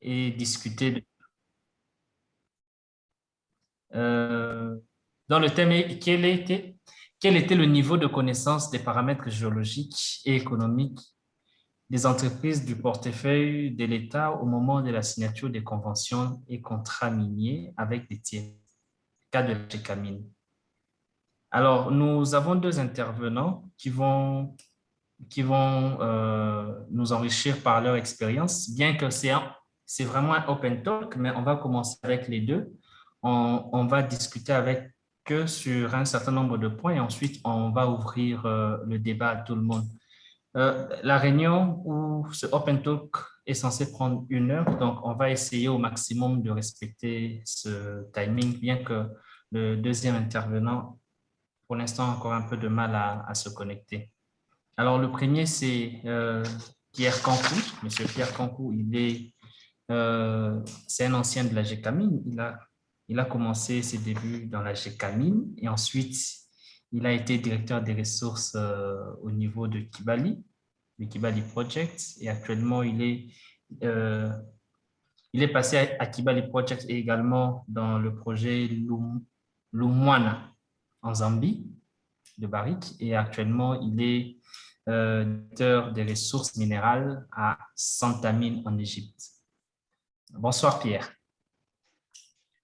et discuter euh, dans le thème est quel était le niveau de connaissance des paramètres géologiques et économiques des entreprises du portefeuille de l'État au moment de la signature des conventions et contrats miniers avec des tiers, cas de la GECAMIN. Alors, nous avons deux intervenants qui vont nous enrichir par leur expérience, bien que c'est vraiment un open talk, mais on va commencer avec les deux. On va discuter avec eux sur un certain nombre de points et ensuite on va ouvrir le débat à tout le monde. La réunion ou ce open talk est censé prendre 1 heure, donc on va essayer au maximum de respecter ce timing, bien que le deuxième intervenant, pour l'instant, a encore un peu de mal à se connecter. Alors, le premier, c'est Pierre Cancou. Monsieur Pierre Cancou, c'est un ancien de la GECAMIN. Il a commencé ses débuts dans la GECAMIN et ensuite, il a été directeur des ressources au niveau de Kibali, le Kibali Project. Et actuellement, il est passé à Kibali Project et également dans le projet Lumwana en Zambie de Barrick. Et actuellement, il est directeur des ressources minérales à Santamine en Égypte. Bonsoir Pierre.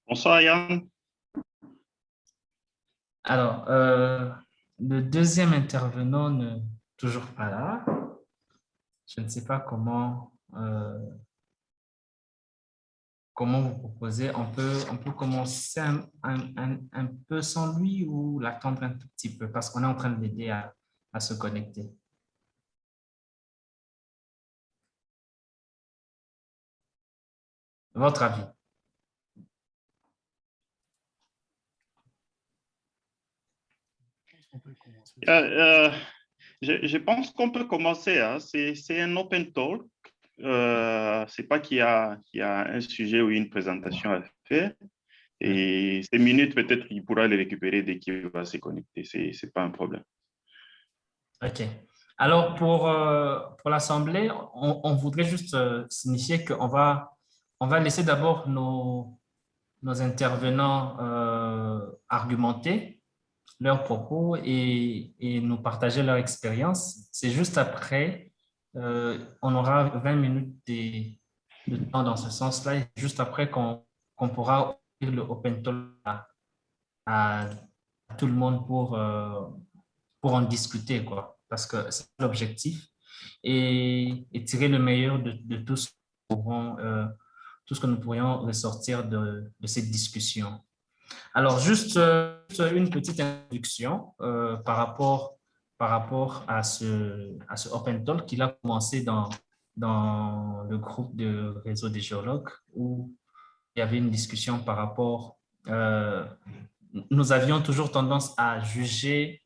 Bonsoir Yann. Alors, le deuxième intervenant n'est toujours pas là. Je ne sais pas comment vous proposer. On peut commencer un peu sans lui ou l'attendre un tout petit peu parce qu'on est en train de l'aider à se connecter. Votre avis? Je pense qu'on peut commencer. Hein. C'est un open talk. C'est pas qu'il y a un sujet ou une présentation à faire. Et ces minutes, peut-être qu'il pourra les récupérer dès qu'il va se connecter. C'est pas un problème. OK. Alors, pour l'Assemblée, on voudrait juste signifier qu'on va laisser d'abord nos intervenants argumenter leurs propos et nous partager leur expérience. C'est juste après, on aura 20 minutes de temps dans ce sens-là, et juste après qu'on pourra ouvrir le open talk à tout le monde pour en discuter, quoi, parce que c'est l'objectif et tirer le meilleur de tout ce que nous pourrions ressortir de cette discussion. Alors, juste une petite introduction par rapport à ce Open Talk qu'il a commencé dans le groupe de réseau des géologues où il y avait une discussion par rapport, nous avions toujours tendance à juger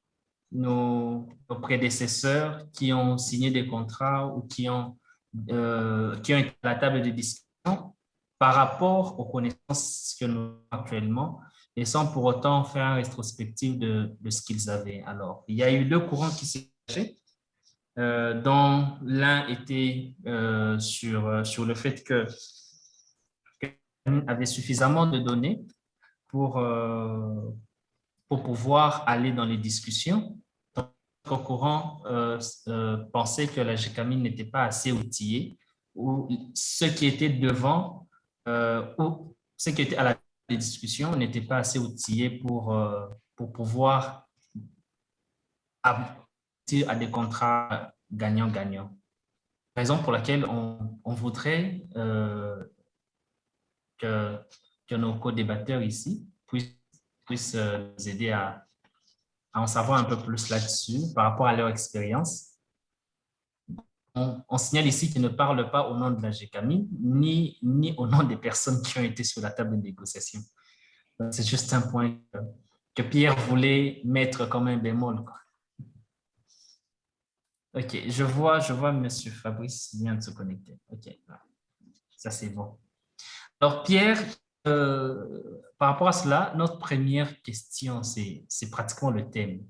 nos prédécesseurs qui ont signé des contrats ou qui ont été à la table de discussion par rapport aux connaissances que nous avons actuellement et sans pour autant faire un rétrospectif de ce qu'ils avaient. Alors, il y a eu deux courants qui s'est partagés, dont l'un était sur le fait que avait suffisamment de données pour, pour pouvoir aller dans les discussions. Au courant pensait que la GECAMIN n'était pas assez outillée ou ceux qui étaient devant ou ceux qui étaient à la discussion n'étaient pas assez outillés pour pouvoir aboutir à des contrats gagnant-gagnant. Raison pour laquelle on voudrait que nos co-débatteurs ici puissent nous aider à en savoir un peu plus là-dessus par rapport à leur expérience. On signale ici qu'ils ne parlent pas au nom de la GECAMIN, ni au nom des personnes qui ont été sur la table de négociation. C'est juste un point que Pierre voulait mettre comme un bémol. OK, je vois M. Fabrice vient de se connecter. OK, ça c'est bon. Alors Pierre, par rapport à cela, notre première question, c'est pratiquement le thème.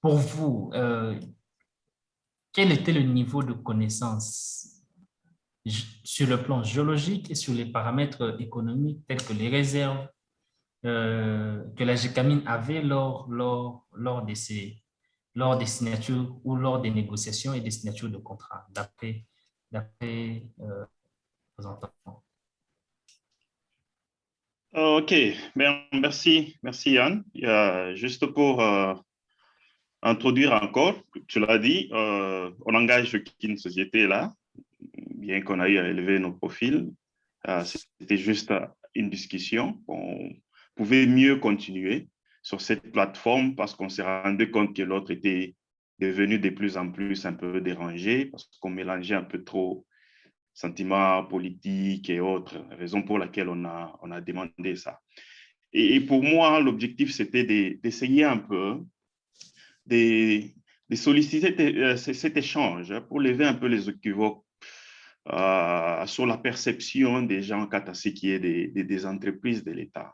Pour vous, quel était le niveau de connaissance sur le plan géologique et sur les paramètres économiques tels que les réserves que la GECAMIN avait lors des signatures ou lors des négociations et des signatures de contrats, d'après le représentant. OK, ben, merci Yann. Juste pour introduire encore, tu l'as dit, on engage une société là, bien qu'on a eu à élever nos profils. C'était juste une discussion. On pouvait mieux continuer sur cette plateforme parce qu'on s'est rendu compte que l'autre était devenu de plus en plus un peu dérangé parce qu'on mélangeait un peu trop sentiments politiques et autres, raison pour laquelle on a demandé ça. Et pour moi, l'objectif, c'était d'essayer un peu de solliciter cet échange pour lever un peu les équivoques sur la perception des gens quant à ce qui est des entreprises de l'État.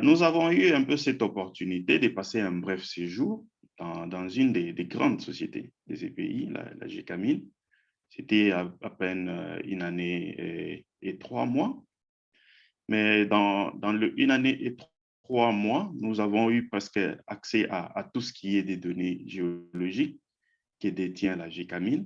Nous avons eu un peu cette opportunité de passer un bref séjour dans une des grandes sociétés des EPI, la GECAMIN. C'était à peine une année et 3 mois. Mais dans une année et 3 mois, nous avons eu presque accès à tout ce qui est des données géologiques que détient la GECAMIN.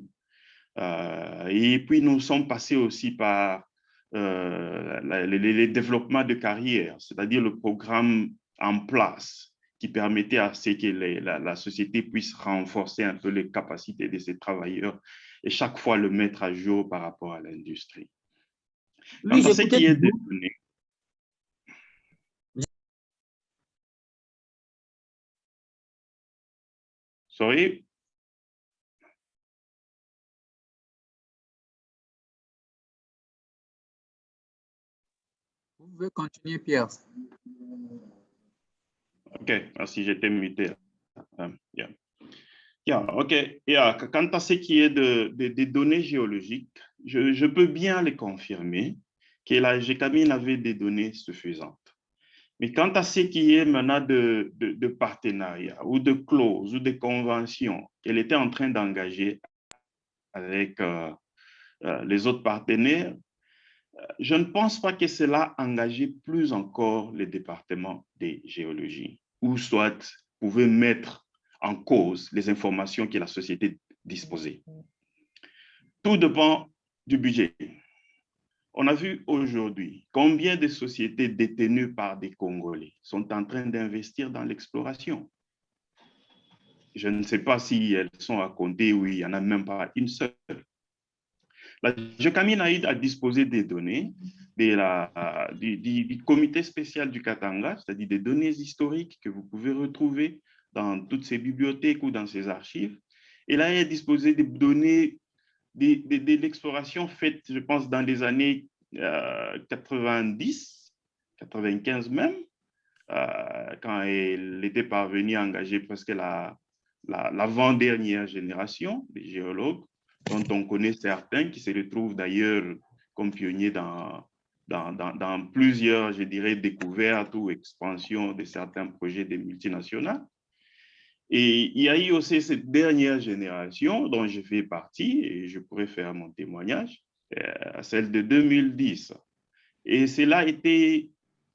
Et puis, nous sommes passés aussi par les développements de carrière, c'est-à-dire le programme en place qui permettait à ce que la société puisse renforcer un peu les capacités de ses travailleurs et chaque fois le mettre à jour par rapport à l'industrie. Oui, quant à ce qui est des données, sorry. Vous pouvez continuer, Pierre. OK, merci, j'étais muté. OK. Quant à ce qui est des données géologiques, je peux bien les confirmer que la GECAMIN avait des données suffisantes. Mais quant à ce qui est maintenant de partenariat ou de clauses ou de conventions qu'elle était en train d'engager avec les autres partenaires, je ne pense pas que cela engageait plus encore le département de géologie ou soit pouvait mettre en cause les informations que la société disposait. Tout dépend du budget. On a vu aujourd'hui combien de sociétés détenues par des Congolais sont en train d'investir dans l'exploration. Je ne sais pas si elles sont à compter ou il n'y en a même pas une seule. La GECAMIN a eu à disposer des données du comité spécial du Katanga, c'est-à-dire des données historiques que vous pouvez retrouver dans toutes ces bibliothèques ou dans ces archives. Et là, elle a disposé des données de l'exploration faite, je pense, dans les années 90, 95 même, quand elle était parvenue à engager presque l'avant-dernière génération des géologues, dont on connaît certains qui se retrouvent d'ailleurs comme pionniers dans plusieurs, je dirais, découvertes ou expansions de certains projets des multinationales. Et il y a eu aussi cette dernière génération dont je fais partie, et je pourrais faire mon témoignage, celle de 2010. Et cela a été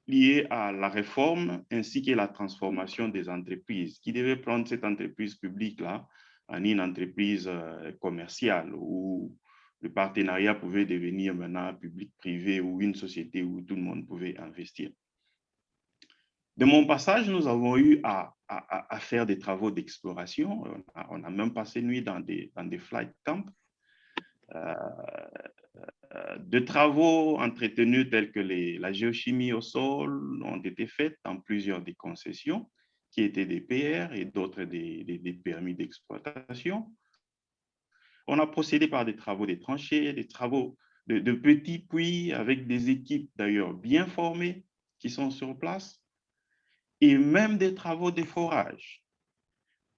lié à la réforme ainsi que la transformation des entreprises, qui devaient prendre cette entreprise publique-là en une entreprise commerciale où le partenariat pouvait devenir maintenant public-privé ou une société où tout le monde pouvait investir. De mon passage, nous avons eu à faire des travaux d'exploration. On a même passé nuit dans des flight camps. De travaux entretenus tels que la géochimie au sol ont été faits dans plusieurs des concessions qui étaient des PR et d'autres des permis d'exploitation. On a procédé par des travaux des tranchées, des travaux de petits puits avec des équipes d'ailleurs bien formées qui sont sur place et même des travaux de forage.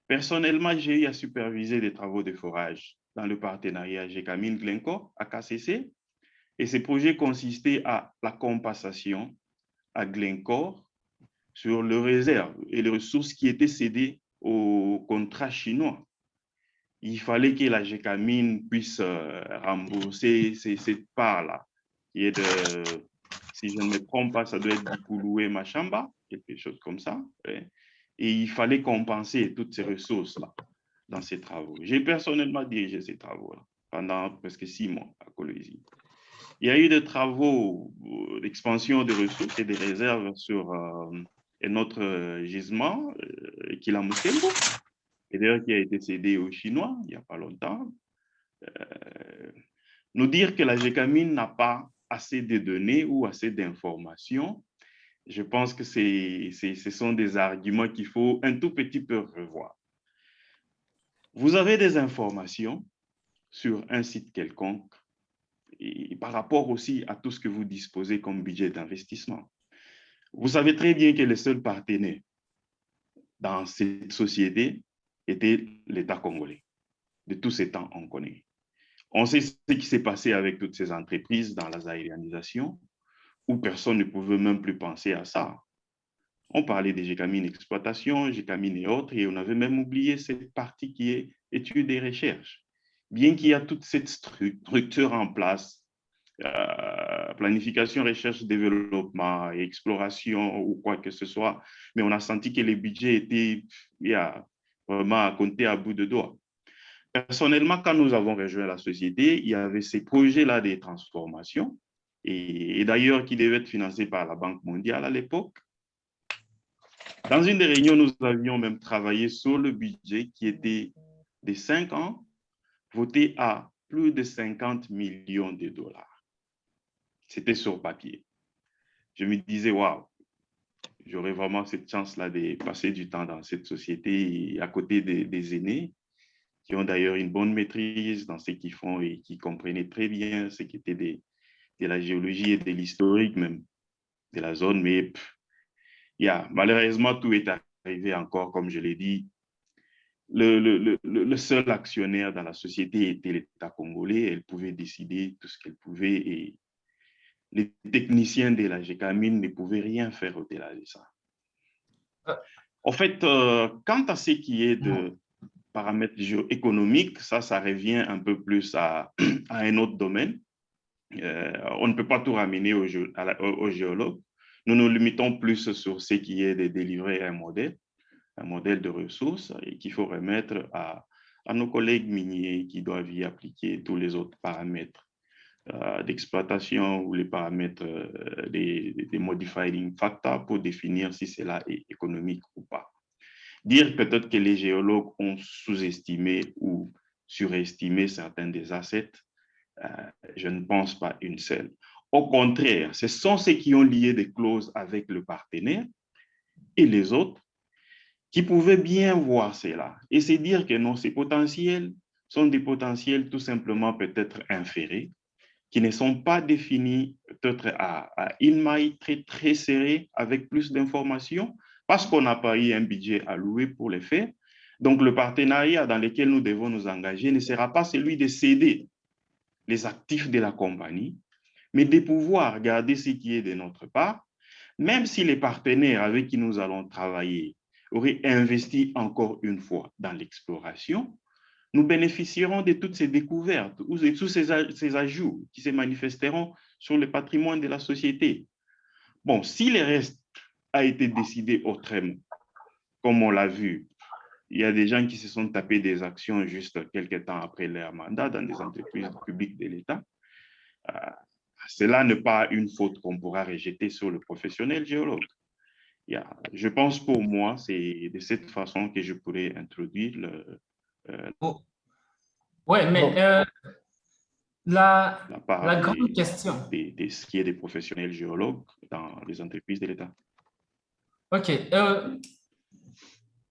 Personnellement, j'ai eu à superviser des travaux de forage dans le partenariat GECAMIN-Glencore à KCC. Et ces projets consistaient à la compensation à Glencore sur les réserves et les ressources qui étaient cédées aux contrats chinois. il fallait que la GECAMIN puisse rembourser cette part-là, qui est de, si je ne me trompe pas, ça doit être Dipouloué Machamba, quelque chose comme ça. Ouais. Et il fallait compenser toutes ces ressources-là dans ces travaux. J'ai personnellement dirigé ces travaux-là pendant presque 6 mois à Kolwezi. Il y a eu des travaux d'expansion des ressources et des réserves sur notre gisement, Kilamutembo, et d'ailleurs qui a été cédé aux Chinois il n'y a pas longtemps. Nous dire que la GECAMIN n'a pas assez de données ou assez d'informations, je pense que ce sont des arguments qu'il faut un tout petit peu revoir. Vous avez des informations sur un site quelconque et par rapport aussi à tout ce que vous disposez comme budget d'investissement. Vous savez très bien que le seul partenaire dans cette société était l'État congolais. De tous ces temps, on connaît. On sait ce qui s'est passé avec toutes ces entreprises dans la zaïrianisation, où personne ne pouvait même plus penser à ça. On parlait des GECAMIN exploitation, GECAMIN et autres, et on avait même oublié cette partie qui est études et recherche. Bien qu'il y a toute cette structure en place, planification, recherche, développement, exploration ou quoi que ce soit, mais on a senti que les budgets étaient vraiment à compter à bout de doigts. Personnellement, quand nous avons rejoint la société, il y avait ces projets-là de transformation, et d'ailleurs qui devaient être financés par la Banque mondiale à l'époque. Dans une des réunions, nous avions même travaillé sur le budget qui était de 5 ans, voté à plus de 50 millions de dollars. C'était sur papier. Je me disais, waouh, j'aurais vraiment cette chance-là de passer du temps dans cette société à côté des aînés qui ont d'ailleurs une bonne maîtrise dans ce qu'ils font et qui comprenaient très bien ce qui était de la géologie et de l'historique même de la zone. Mais malheureusement, tout est arrivé encore, comme je l'ai dit. Le seul actionnaire dans la société était l'État congolais. Elle pouvait décider tout ce qu'elle pouvait et les techniciens de la GECAMIN ne pouvaient rien faire au-delà de ça. En fait, quant à ce qui est de paramètres économiques, ça revient un peu plus à un autre domaine. On ne peut pas tout ramener aux géologues. Nous nous limitons plus sur ce qui est de délivrer un modèle de ressources et qu'il faut remettre à nos collègues miniers qui doivent y appliquer tous les autres paramètres d'exploitation ou les paramètres des modifying factors pour définir si cela est économique ou pas. Dire peut-être que les géologues ont sous-estimé ou surestimé certains des assets, je ne pense pas une seule. Au contraire, ce sont ceux qui ont lié des clauses avec le partenaire et les autres qui pouvaient bien voir cela et se dire que non, ces potentiels sont des potentiels tout simplement peut-être inférés, qui ne sont pas définis peut-être à une maille très, très serrée avec plus d'informations parce qu'on n'a pas eu un budget alloué pour les faire. Donc, le partenariat dans lequel nous devons nous engager ne sera pas celui de céder les actifs de la compagnie, mais de pouvoir garder ce qui est de notre part, même si les partenaires avec qui nous allons travailler auraient investi encore une fois dans l'exploration, nous bénéficierons de toutes ces découvertes ou de tous ces ajouts qui se manifesteront sur le patrimoine de la société. Bon, si le reste a été décidé autrement, comme on l'a vu, il y a des gens qui se sont tapés des actions juste quelques temps après leur mandat dans des entreprises publiques de l'État. Cela n'est pas une faute qu'on pourra rejeter sur le professionnel géologue. Je pense pour moi, c'est de cette façon que je pourrais introduire le... Oui, mais la part grande question. De ce qui est des professionnels géologues dans les entreprises de l'État. OK.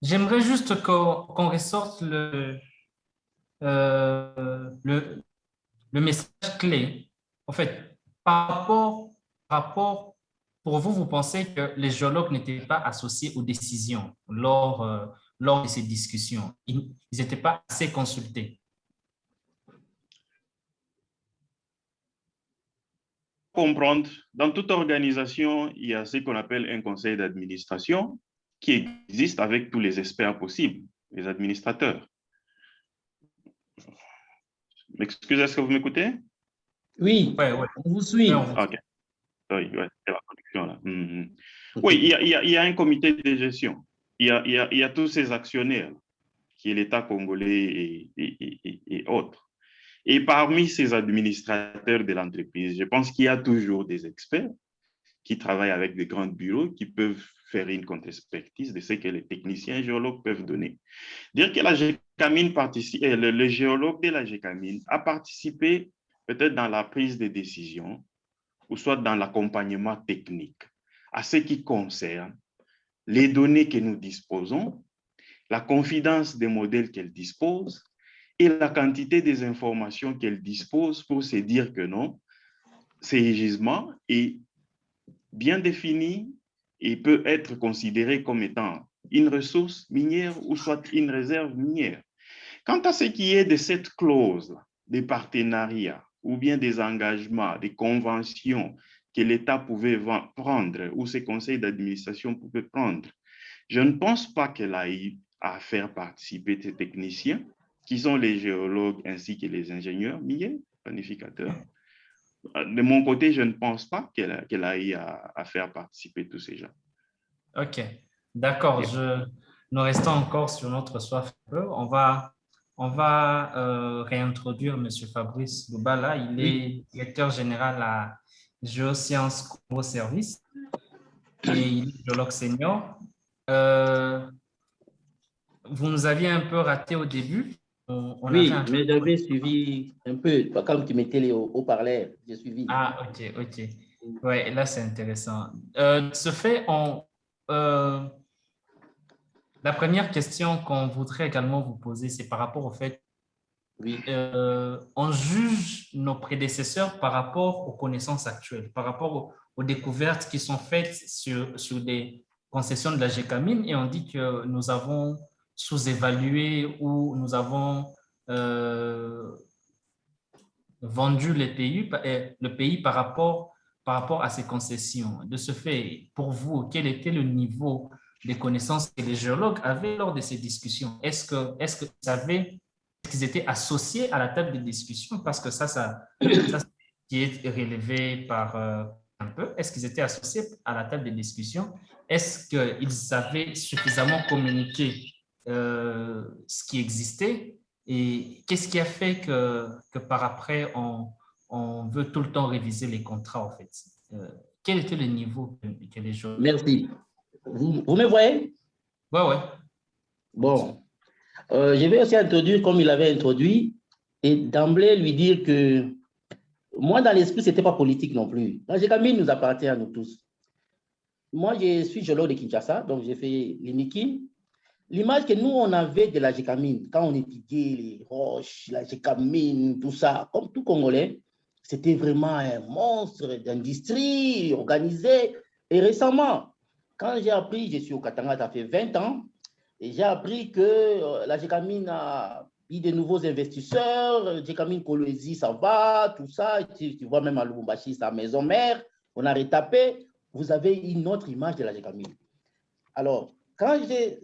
J'aimerais juste qu'on ressorte le message clé. En fait, par rapport, pour vous, vous pensez que les géologues n'étaient pas associés aux décisions lors de ces discussions. Ils n'étaient pas assez consultés. Comprendre, dans toute organisation, il y a ce qu'on appelle un conseil d'administration qui existe avec tous les experts possibles, les administrateurs. M'excusez, est-ce que vous m'écoutez? Oui, Ouais, ouais. on vous suit. Ouais, on vous- OK. Oui, ouais, c'est la connexion là. Oui, il y a un comité de gestion. Il y a tous ces actionnaires, qui est l'État congolais et autres. Et parmi ces administrateurs de l'entreprise, je pense qu'il y a toujours des experts qui travaillent avec des grands bureaux qui peuvent faire une contre-expertise de ce que les techniciens géologues peuvent donner. Dire que la GECAMINE participe, le géologue de la GECAMINE a participé peut-être dans la prise de décision ou soit dans l'accompagnement technique à ce qui concerne les données que nous disposons, la confidence des modèles qu'elle dispose et la quantité des informations qu'elle dispose pour se dire que non, ces gisements est bien défini et peut être considéré comme étant une ressource minière ou soit une réserve minière. Quant à ce qui est de cette clause des partenariats ou bien des engagements, des conventions que l'État pouvait prendre ou ses conseils d'administration pouvaient prendre, je ne pense pas qu'elle a eu à faire participer ces techniciens qui sont les géologues ainsi que les ingénieurs miniers, planificateurs. De mon côté, je ne pense pas qu'elle a eu à faire participer tous ces gens. OK, d'accord. Nous restons encore sur notre soif. On va réintroduire M. Fabrice Loubala. Il est directeur général à Géosciences Congo Service et il est géologue senior. Vous nous aviez un peu raté au début. On Oui, avait mais j'avais suivi un peu. Comme tu mettais les haut-parleurs, j'ai suivi. Ah, OK, OK. Ouais, là, c'est intéressant. Ce fait, la première question qu'on voudrait également vous poser, c'est par rapport au fait, Oui. on juge nos prédécesseurs par rapport aux connaissances actuelles, par rapport aux découvertes qui sont faites sur des concessions de la GECAMINE, et on dit que nous avons sous-évalué ou nous avons vendu le pays par rapport à ces concessions. De ce fait, pour vous, quel était le niveau des connaissances que les géologues avaient lors de ces discussions? Est-ce qu'ils étaient associés à la table de discussion? Parce que ça qui est relevé par un peu. Est-ce qu'ils étaient associés à la table de discussion? Est-ce qu'ils avaient suffisamment communiqué ce qui existait? Et qu'est-ce qui a fait que par après, on veut tout le temps réviser les contrats, en fait? Quel était le niveau que les gens... Merci. Vous me voyez? Ouais, ouais. Bon. Je vais aussi introduire comme il avait introduit et d'emblée lui dire que moi, dans l'esprit, ce n'était pas politique non plus. La GECAMINE nous appartient à nous tous. Moi, je suis géologue de Kinshasa, donc j'ai fait l'INIKI. L'image que nous, on avait de la GECAMINE, quand on étudiait les roches, la GECAMINE, tout ça, comme tout Congolais, c'était vraiment un monstre d'industrie organisé. Et récemment, quand j'ai appris, je suis au Katanga, ça fait 20 ans, et j'ai appris que la GECAMINE a eu de nouveaux investisseurs, GECAMINE Kolwezi, ça va, tout ça. Tu vois même à Lubumbashi, sa maison mère, on a retapé. Vous avez une autre image de la GECAMINE. Alors, quand je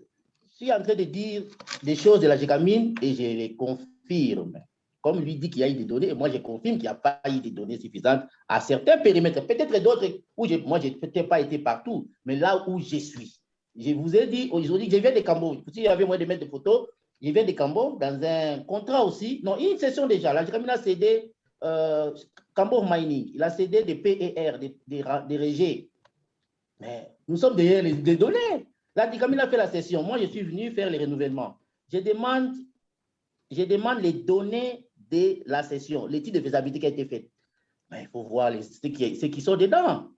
suis en train de dire des choses de la GECAMINE et je les confirme, comme lui dit qu'il y a eu des données, moi je confirme qu'il n'y a pas eu de données suffisantes à certains périmètres. Peut-être d'autres où moi je n'ai peut-être pas été partout, mais là où je suis. Je vous ai dit aujourd'hui que je viens de Cambo. Si j'avais moins de mettre des photos, je viens de Cambo dans un contrat aussi. Non, une session déjà. La GECAMINE a cédé Cambo Mining. Il a cédé des PER, des RG. Mais nous sommes derrière les données. La GECAMINE a fait la session. Moi, je suis venu faire les renouvellements. Je demande les données de la session, l'étude de faisabilité qui a été faite. Mais il faut voir ceux qui sont dedans.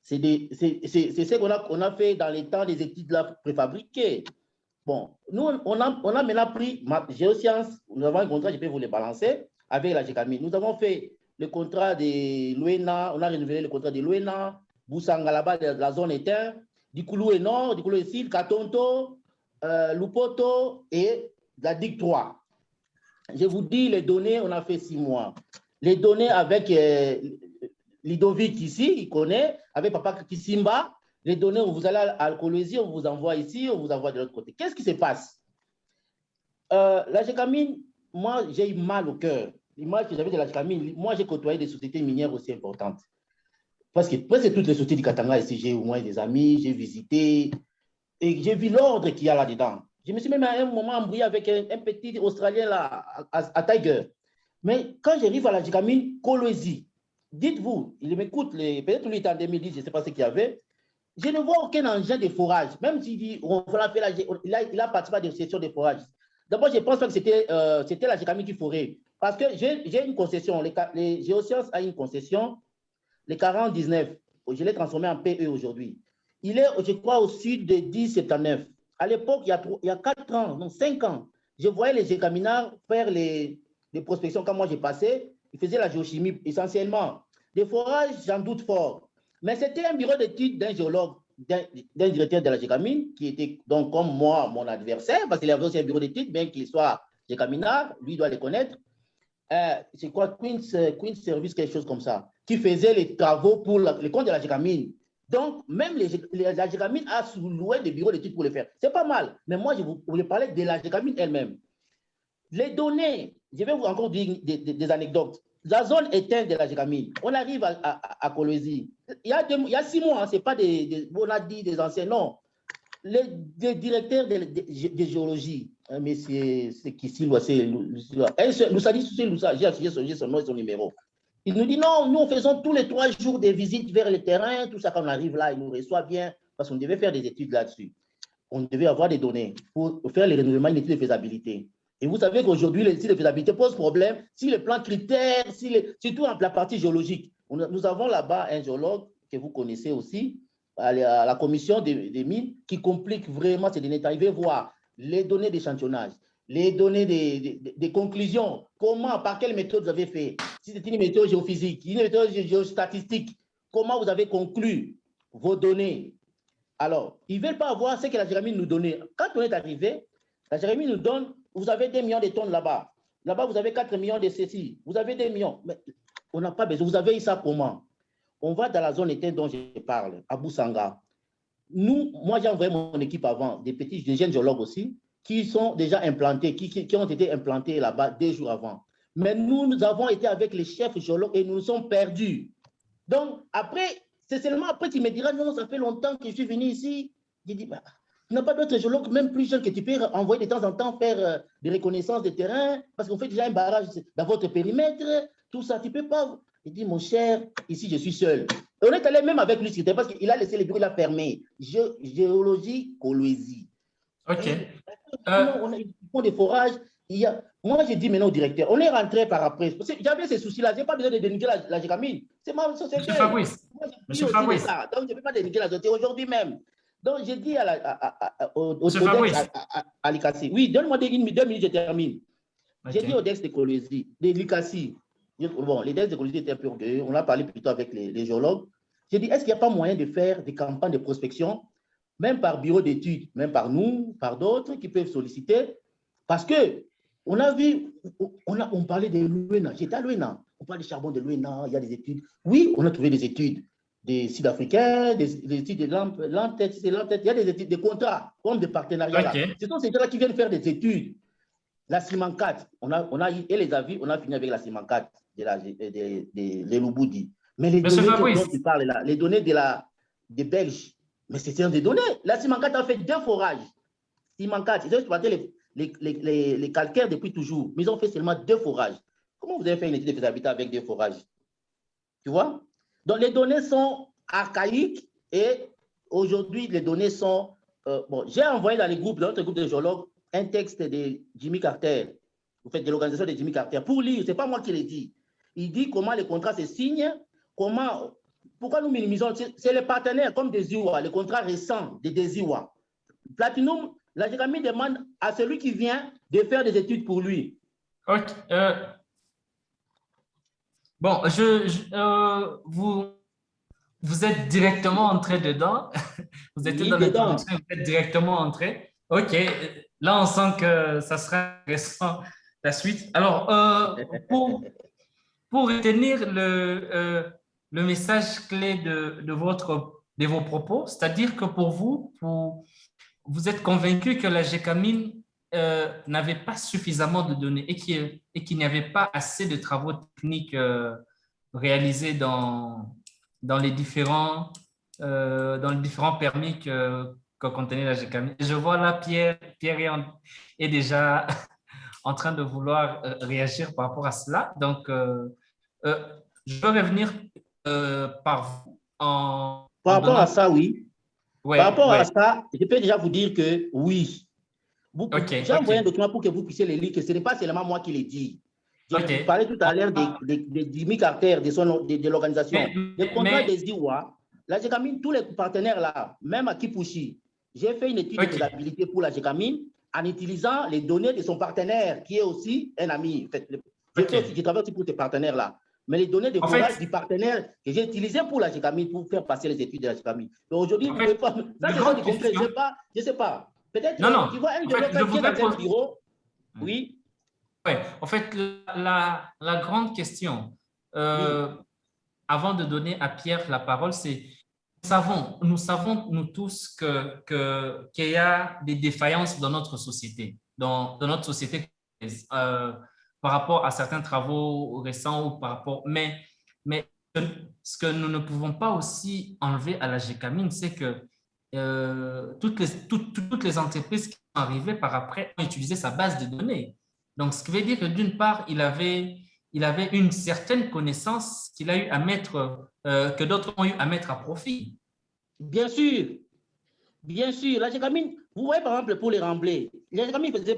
C'est ce qu'on a fait dans les temps des études là préfabriquées. Bon, nous, on a maintenant pris Géosciences, nous avons un contrat, je peux vous le balancer, avec la GECAMINE. Nous avons fait le contrat de l'OENA, on a renouvelé le contrat de l'OENA, Boussanga là-bas, la zone éteinte, Dikoulou Nord, Dikoulou Sud, Katonto, Lupoto et la DIC 3. Je vous dis, les données, on a fait 6 mois. Les données avec Ludovic ici, il connaît, avec Papa Kisimba, les données, vous allez à Kolwezi, on vous envoie ici, on vous envoie de l'autre côté. Qu'est-ce qui se passe? La GECAMINE, moi, j'ai eu mal au cœur. L'image que j'avais de la Gécamine, moi, j'ai côtoyé des sociétés minières aussi importantes. Parce que presque toutes les sociétés du Katanga, ici, j'ai au moins des amis, j'ai visité, et j'ai vu l'ordre qu'il y a là-dedans. Je me suis même à un moment embrouillé avec un petit Australien là, à Tiger. Mais quand j'arrive à la Gécamine, Kolwezi, dites-vous, il m'écoute, peut-être lui était en 2010, je ne sais pas ce qu'il y avait, je ne vois aucun engin de forage, même s'il dit il a participé à des sessions de forage. D'abord, je ne pense pas que c'était la Gécamine qui forait. Parce que j'ai une concession, les Géosciences a une concession, les 40-19, je l'ai transformé en PE aujourd'hui. Il est, je crois, au sud de 10-79. À l'époque, il y a 4 ans, non, 5 ans, je voyais les gécaminards faire les prospections quand moi j'ai passé. Ils faisaient la géochimie essentiellement. Des forages, j'en doute fort. Mais c'était un bureau d'études d'un géologue, d'un directeur de la Gécamine, qui était donc comme moi, mon adversaire, parce qu'il avait aussi un bureau d'études, bien qu'il soit gécaminard, lui doit les connaître. C'est quoi, Queen's Service, quelque chose comme ça, qui faisait les travaux pour les comptes de la Gécamine. Donc, même la Gécamine a sous-loué des bureaux d'études pour le faire. C'est pas mal. Mais moi, je voulais parler de la Gécamine elle-même. Les données, je vais vous encore dire des anecdotes. La zone éteinte de la Gécamine, on arrive à Kolwezi. Il y a 6 mois, hein, ce n'est pas on a dit des anciens, non. Les directeurs de géologie, mais c'est qui s'il j'ai son nom et son numéro. Il nous dit non, nous faisons tous les 3 jours des visites vers le terrain, tout ça, quand on arrive là, il nous reçoit bien, parce qu'on devait faire des études là-dessus. On devait avoir des données pour faire les renouvellements d'une étude de faisabilité. Et vous savez qu'aujourd'hui, l'étude de faisabilité pose problème si les plans critères, surtout en la partie géologique. Nous avons là-bas un géologue que vous connaissez aussi, à la commission des mines, qui complique vraiment ces données. Arrivez voir les données d'échantillonnage, les données des conclusions, comment, par quelle méthode vous avez fait, si c'est une méthode géophysique, une méthode géostatistique, comment vous avez conclu vos données. Alors, ils ne veulent pas avoir ce que la Gécamine nous donnait. Quand on est arrivé, la Gécamine nous donne, vous avez 2 millions de tonnes là-bas. Là-bas, vous avez 4 millions de ceci. Vous avez 2 millions. Mais on n'a pas besoin. Vous avez eu ça comment? On va dans la zone éteinte dont je parle, à Boussanga. Moi, j'ai envoyé mon équipe avant, des jeunes géologues aussi, qui sont déjà implantés, qui ont été implantés là-bas 2 jours avant. Mais nous avons été avec les chefs géologues et nous nous sommes perdus. Donc, après, c'est seulement après qu'il me dira, non, ça fait longtemps que je suis venu ici. J'ai dit, bah, il n'y a pas d'autres géologues, même plus jeunes, que tu peux envoyer de temps en temps faire des reconnaissances de terrain, parce qu'on fait déjà un barrage dans votre périmètre, tout ça, tu ne peux pas. Il dit, mon cher, ici, je suis seul. Et on est allé même avec lui, parce qu'il a laissé les bureaux, il a fermé. Géologie, Kolwezi. OK. Ils font des forages. Moi, j'ai dit maintenant au directeur, on est rentré par après. J'avais ces soucis-là, je n'ai pas besoin de dénigrer la Gécamine. C'est ma société. Monsieur Fabrice. Moi, Monsieur Fabrice. Donc, je ne peux pas dénigrer la société aujourd'hui même. Donc, j'ai dit au Dex à l'ICACI. Oui, donne-moi 2 minutes, je termine. Okay. J'ai dit au Dex de Kolwezi, de l'ICACI. Bon, les Dex de Kolwezi étaient un peu orgueilleux. On a parlé plutôt avec les géologues. J'ai dit, est-ce qu'il n'y a pas moyen de faire des campagnes de prospection, même par bureau d'études, même par nous, par d'autres qui peuvent solliciter? Parce que on a vu, on parlait de l'UENA. J'étais à l'UENA. On parle du charbon de l'UENA, il y a des études. Oui, on a trouvé des études des Sud-Africains, des études de l'entête, il y a des études, des contrats, comme des partenariats. Okay. Ce sont ces gens-là qui viennent faire des études. La Simancat, et les avis, on a fini avec la Simancat de Lubudi. Mais les données dont tu parles là, les données des Belges, mais c'est des données. La Simancat a fait 2 forages. Simancat, ils ont exploité les calcaires depuis toujours, mais ils ont fait seulement 2 forages. Comment vous avez fait une étude de faisabilité avec 2 forages? Tu vois? Donc, les données sont archaïques et aujourd'hui, les données sont... bon, j'ai envoyé dans notre groupe de géologues, un texte de Jimmy Carter, de l'organisation de Jimmy Carter, pour lire, ce n'est pas moi qui l'ai dit. Il dit comment les contrats se signent, pourquoi nous minimisons, c'est les partenaires comme Desiwa, les contrats récents de Desiwa. Platinum, la Gécamine demande à celui qui vient de faire des études pour lui. Ok. Bon, vous êtes directement entré dedans. Vous êtes dans l'introduction, vous êtes directement entré. OK. Là, on sent que ça sera intéressant la suite. Alors, pour retenir le message clé de vos propos, c'est-à-dire que pour vous êtes convaincu que la Gécamine n'avait pas suffisamment de données et qu'il n'y avait pas assez de travaux techniques réalisés dans les différents permis que contenait la GECAMI. Je vois là, Pierre est déjà en train de vouloir réagir par rapport à cela. Donc, je peux revenir par vous Par en rapport à donnant... ça, oui. Ouais, Par rapport à ouais. ça, je peux déjà vous dire que oui. OK, J'ai envoyé un OK, document pour que vous puissiez le lire, que ce n'est pas seulement moi qui l'ai dit. J'ai OK. parlé tout à l'heure des Jimmy Carter, de l'organisation. Le contrat Mais, des IWA, la GECAMINE, tous les partenaires là, même à Kipushi, j'ai fait une étude de OK, faisabilité pour la GECAMINE en utilisant les données de son partenaire, qui est aussi un ami. En fait, je travaille aussi pour ces partenaires là. Mais les données de en forage fait, du partenaire que j'ai utilisé pour la GECAMINE, pour faire passer les études de la GECAMINE. Donc aujourd'hui, vous en ne pouvez fait, pas. Ça, la ce sont des grande concrets. question... Je ne sais pas. Peut-être, Non, non, tu vois, un en de fait, je qui est voudrais dans un poser... bureau, oui, Ouais, en fait, la grande question, oui, avant de donner à Pierre la parole, c'est nous savons, nous tous, qu'il y a des défaillances dans notre société, dans notre société par rapport à certains travaux récents ou par rapport. Mais ce que nous ne pouvons pas aussi enlever à la GECAMINE, c'est que toutes les entreprises qui sont arrivées par après ont utilisé sa base de données. Donc, ce qui veut dire que d'une part, il avait une certaine connaissance qu'il a eu à mettre, que d'autres ont eu à mettre à profit. bien sûr. Bien sûr, la GECAMINE, vous voyez par exemple pour les remblais, la GECAMINE faisait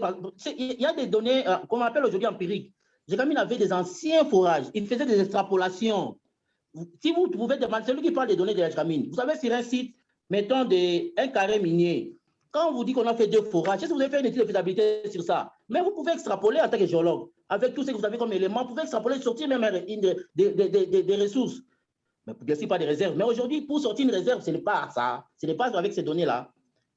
il y a des données qu'on appelle aujourd'hui empiriques. GECAMINE avait des anciens forages, il faisait des extrapolations. Si vous pouvez demander, celui qui parle des données de la GECAMINE, vous savez sur un site, mettons un carré minier, quand on vous dit qu'on a fait 2 forages, est-ce que vous avez fait une étude de faisabilité sur ça? Mais vous pouvez extrapoler en tant que géologue, avec tout ce que vous avez comme élément, vous pouvez extrapoler, sortir même des ressources. Mais bien sûr, pas de réserve. Mais aujourd'hui, pour sortir une réserve, ce n'est pas ça. Ce n'est pas avec ces données-là.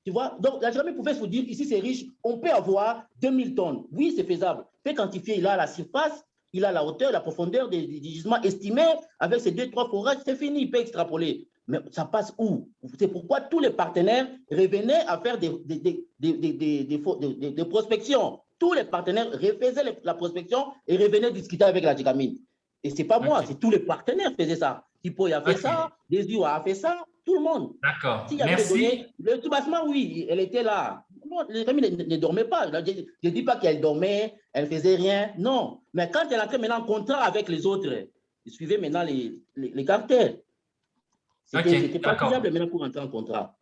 Tu vois? Donc, la GECAMINE pouvait se dire, ici, c'est riche, on peut avoir 2000 tonnes. Oui, c'est faisable. On peut quantifier, il a la surface, il a la hauteur, la profondeur des gisements estimés. Avec ces 2-3 forages, c'est fini, il peut extrapoler. Mais ça passe où? C'est pourquoi tous les partenaires revenaient à faire des prospections. Tous les partenaires refaisaient la prospection et revenaient discuter avec la GECAMINE. Et ce n'est pas moi, c'est tous les partenaires qui faisaient ça. Tipoy a fait ça, Desio a fait ça, tout le monde. D'accord. S'il y avait des données, le soubassement, oui, elle était là. Les GECAMINE ne dormait pas. Je ne dis pas qu'elle dormait, elle ne faisait rien. Non. Mais quand elle entrait maintenant en contrat avec les autres, il suivait maintenant les cartels. C'était pas fiable maintenant pour entrer en contrat.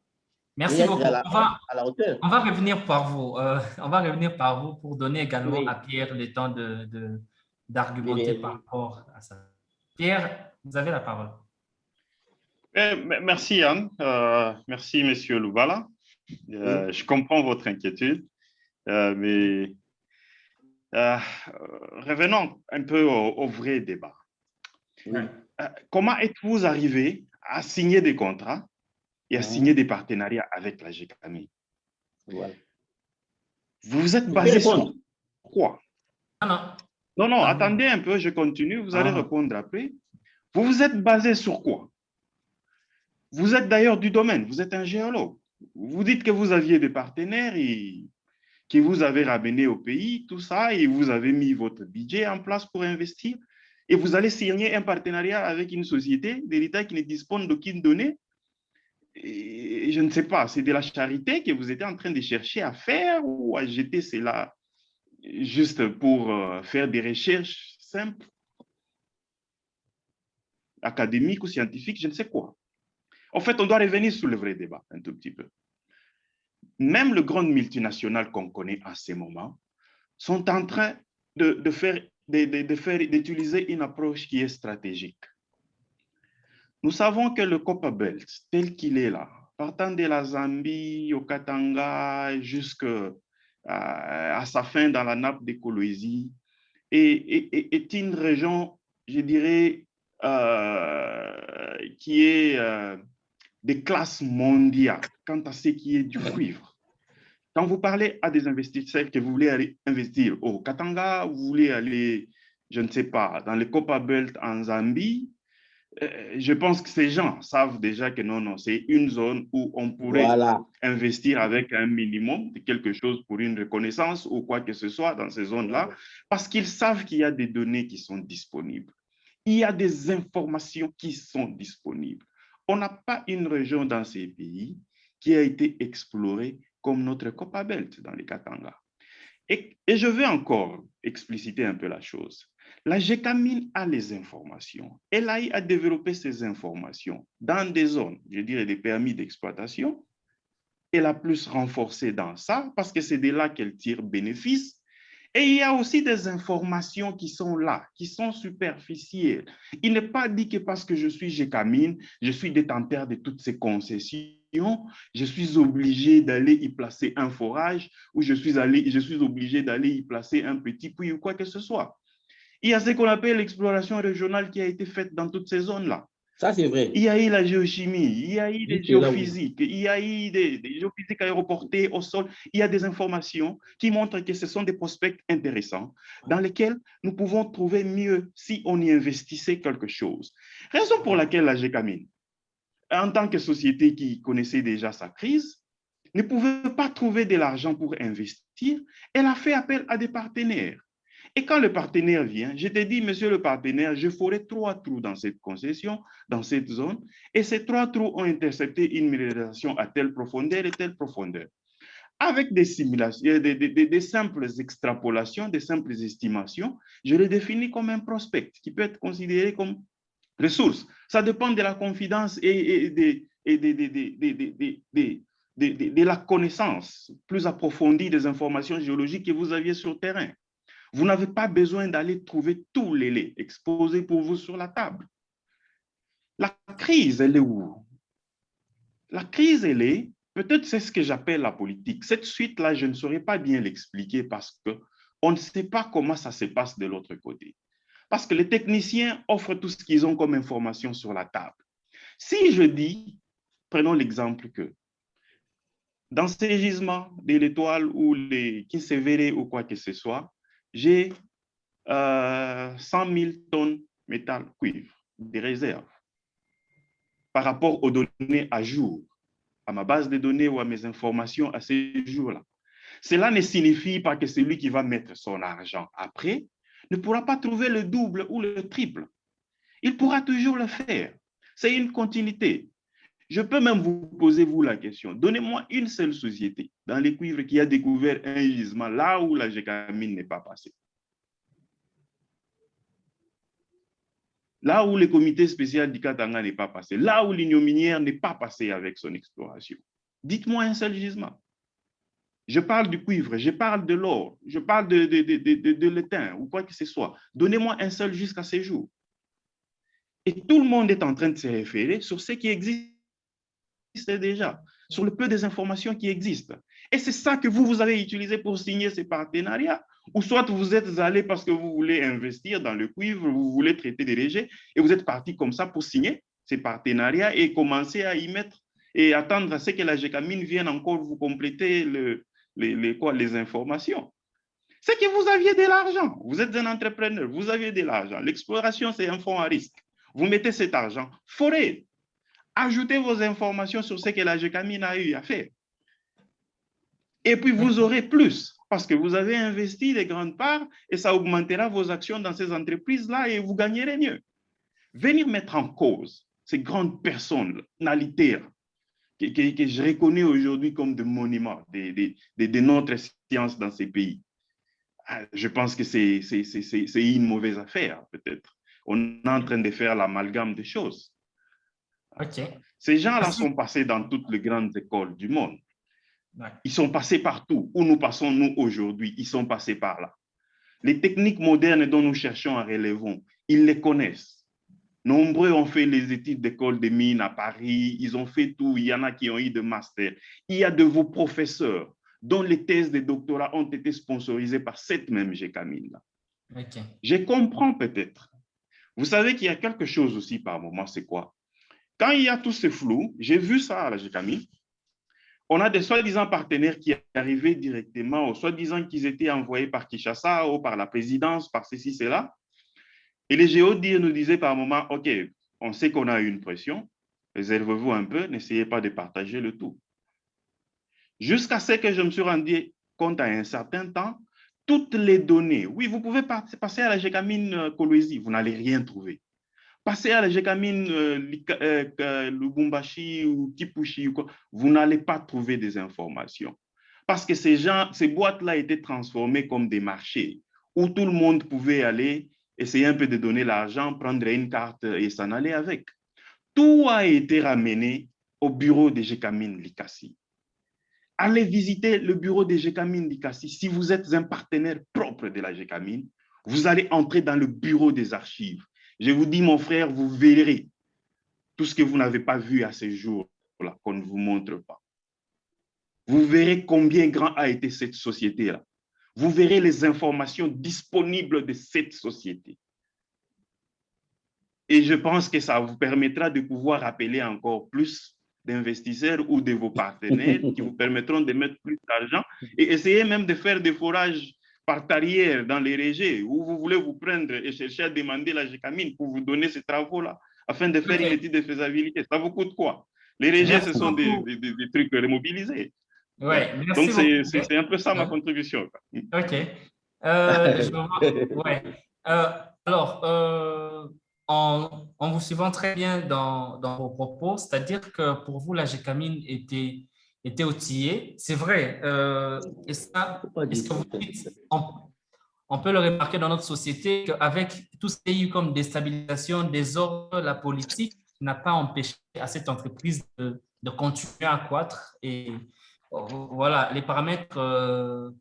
Merci beaucoup. À la hauteur. On va revenir par vous. On va revenir par vous pour donner également à Pierre le temps d'argumenter par rapport à ça. Pierre, vous avez la parole. Merci Yann, merci Monsieur Loubala. Je comprends votre inquiétude, mais revenons un peu au vrai débat. Comment êtes-vous arrivé à signer des contrats et à signer des partenariats avec la GECAMINE? Voilà. Vous vous êtes basé sur quoi? Non, attendez un peu, je continue, vous allez répondre après. Vous vous êtes basé sur quoi? Vous êtes d'ailleurs du domaine, vous êtes un géologue. Vous dites que vous aviez des partenaires qui vous avaient ramené au pays, tout ça, et vous avez mis votre budget en place pour investir, et vous allez signer un partenariat avec une société de l'État qui ne dispose d'aucune donnée. Et je ne sais pas, c'est de la charité que vous étiez en train de chercher à faire ou à jeter cela juste pour faire des recherches simples, académiques ou scientifiques, je ne sais quoi. En fait, on doit revenir sur le vrai débat un tout petit peu. Même les grandes multinationales qu'on connaît en ce moment sont en train d'utiliser une approche qui est stratégique. Nous savons que le Copper Belt, tel qu'il est là, partant de la Zambie au Katanga jusqu'à sa fin dans la nappe de Kolwezi, est une région, je dirais, qui est de classe mondiale quant à ce qui est du cuivre. Quand vous parlez à des investisseurs que vous voulez aller investir au Katanga, vous voulez aller, je ne sais pas, dans le Copper Belt en Zambie, je pense que ces gens savent déjà que non, c'est une zone où on pourrait Voilà. investir avec un minimum de quelque chose pour une reconnaissance ou quoi que ce soit dans ces zones-là, parce qu'ils savent qu'il y a des données qui sont disponibles. Il y a des informations qui sont disponibles. On n'a pas une région dans ces pays qui a été explorée comme notre Copperbelt dans les Katanga. Et je vais encore expliciter un peu la chose. La GECAMIN a les informations. LAI a développé ces informations dans des zones, je dirais des permis d'exploitation. Elle a plus renforcé dans ça parce que c'est de là qu'elle tire bénéfice. Et il y a aussi des informations qui sont là, qui sont superficielles. Il n'est pas dit que parce que je suis GECAMIN, je suis détenteur de toutes ces concessions, je suis obligé d'aller y placer un forage ou je suis obligé d'aller y placer un petit puits ou quoi que ce soit. Il y a ce qu'on appelle l'exploration régionale qui a été faite dans toutes ces zones-là. Ça, c'est vrai. Il y a eu la géochimie, il y a eu des géophysiques, il y a eu des géophysiques aéroportées au sol. Il y a des informations qui montrent que ce sont des prospects intéressants dans lesquels nous pouvons trouver mieux si on y investissait quelque chose. Raison pour laquelle la GECAMIN, en tant que société qui connaissait déjà sa crise, ne pouvait pas trouver de l'argent pour investir. Elle a fait appel à des partenaires. Et quand le partenaire vient, je te dis, monsieur le partenaire, je ferai 3 trous dans cette concession, dans cette zone, et ces 3 trous ont intercepté une mineralisation à telle profondeur et telle profondeur. Avec des simulations, des simples extrapolations, des simples estimations, je les définis comme un prospect qui peut être considéré comme ressource. Ça dépend de la confidence et de la connaissance plus approfondie des informations géologiques que vous aviez sur le terrain. Vous n'avez pas besoin d'aller trouver tous les laits exposés pour vous sur la table. La crise, elle est où? La crise, elle est, peut-être c'est ce que j'appelle la politique. Cette suite-là, je ne saurais pas bien l'expliquer parce qu'on ne sait pas comment ça se passe de l'autre côté. Parce que les techniciens offrent tout ce qu'ils ont comme information sur la table. Si je dis, prenons l'exemple que dans ces gisements de l'étoile ou les Kinshasa ou quoi que ce soit, j'ai 100 000 tonnes métal cuivre, des réserves, par rapport aux données à jour, à ma base de données ou à mes informations à ces jours-là. Cela ne signifie pas que celui qui va mettre son argent après ne pourra pas trouver le double ou le triple. Il pourra toujours le faire. C'est une continuité. Je peux même vous poser, vous, la question. Donnez-moi une seule société dans les cuivres qui a découvert un gisement là où la GECAMIN n'est pas passée. Là où le comité spécial du Katanga n'est pas passé, là où l'union minière n'est pas passée avec son exploration. Dites-moi un seul gisement. Je parle du cuivre, je parle de l'or, je parle de l'étain ou quoi que ce soit. Donnez-moi un seul jusqu'à ce jour. Et tout le monde est en train de se référer sur ce qui existe déjà, sur le peu des informations qui existent. Et c'est ça que vous avez utilisé pour signer ces partenariats. Ou soit vous êtes allé parce que vous voulez investir dans le cuivre, vous voulez traiter des rejets, et vous êtes parti comme ça pour signer ces partenariats et commencer à y mettre et attendre à ce que la GECAMIN vienne encore vous compléter les informations. C'est que vous aviez de l'argent. Vous êtes un entrepreneur, vous aviez de l'argent. L'exploration, c'est un fonds à risque. Vous mettez cet argent, forêt. Ajoutez vos informations sur ce que la GECAMIN a eu à faire. Et puis, vous aurez plus parce que vous avez investi de grandes parts et ça augmentera vos actions dans ces entreprises-là et vous gagnerez mieux. Venir mettre en cause ces grandes personnalités que je reconnais aujourd'hui comme des monuments de notre science dans ces pays, je pense que c'est une mauvaise affaire, peut-être. On est en train de faire l'amalgame des choses. Okay. Ces gens-là sont passés dans toutes les grandes écoles du monde. Ils sont passés partout. Où nous passons, nous, aujourd'hui, ils sont passés par là. Les techniques modernes dont nous cherchons à relever, ils les connaissent. Nombreux ont fait les études d'école des mines à Paris. Ils ont fait tout. Il y en a qui ont eu de master. Il y a de vos professeurs dont les thèses de doctorat ont été sponsorisées par cette même GECAMIN-là. Okay. Je comprends peut-être. Vous savez qu'il y a quelque chose aussi par moment, c'est quoi? Quand il y a tout ce flou, j'ai vu ça à la GECAMIN, on a des soi-disant partenaires qui arrivaient directement, ou soi-disant qu'ils étaient envoyés par Kinshasa ou par la présidence, par ceci, cela. Et les géodires nous disaient par moment, OK, on sait qu'on a une pression, réservez-vous un peu, n'essayez pas de partager le tout. Jusqu'à ce que je me suis rendu compte à un certain temps, toutes les données, oui, vous pouvez passer à la Gécamine Kolwezi, vous n'allez rien trouver. Passez à la Gécamine Lubumbashi ou Kipushi, vous n'allez pas trouver des informations. Parce que ces boîtes-là étaient transformées comme des marchés où tout le monde pouvait aller, essayer un peu de donner l'argent, prendre une carte et s'en aller avec. Tout a été ramené au bureau de Gécamine Likasi. Allez visiter le bureau de Gécamine Likasi. Si vous êtes un partenaire propre de la Gécamine, vous allez entrer dans le bureau des archives. Je vous dis, mon frère, vous verrez tout ce que vous n'avez pas vu à ce jour-là, qu'on ne vous montre pas. Vous verrez combien grand a été cette société-là. Vous verrez les informations disponibles de cette société. Et je pense que ça vous permettra de pouvoir appeler encore plus d'investisseurs ou de vos partenaires qui vous permettront de mettre plus d'argent et essayer même de faire des forages par tarière dans les régions où vous voulez vous prendre et chercher à demander la Gécamine pour vous donner ces travaux-là afin de faire une étude de faisabilité. Ça vous coûte quoi? Les régions, ce sont des trucs remobilisés. Ouais, merci donc, c'est un peu ça ma contribution. OK. Alors, en vous suivant très bien dans vos propos, c'est-à-dire que pour vous, la Gécamine était outillée. C'est vrai. Et ça, est-ce que vous dites, on peut le remarquer dans notre société qu'avec tout ce qu'il y a eu comme déstabilisation, désordre, la politique n'a pas empêché à cette entreprise de continuer à croître. Et voilà, les paramètres,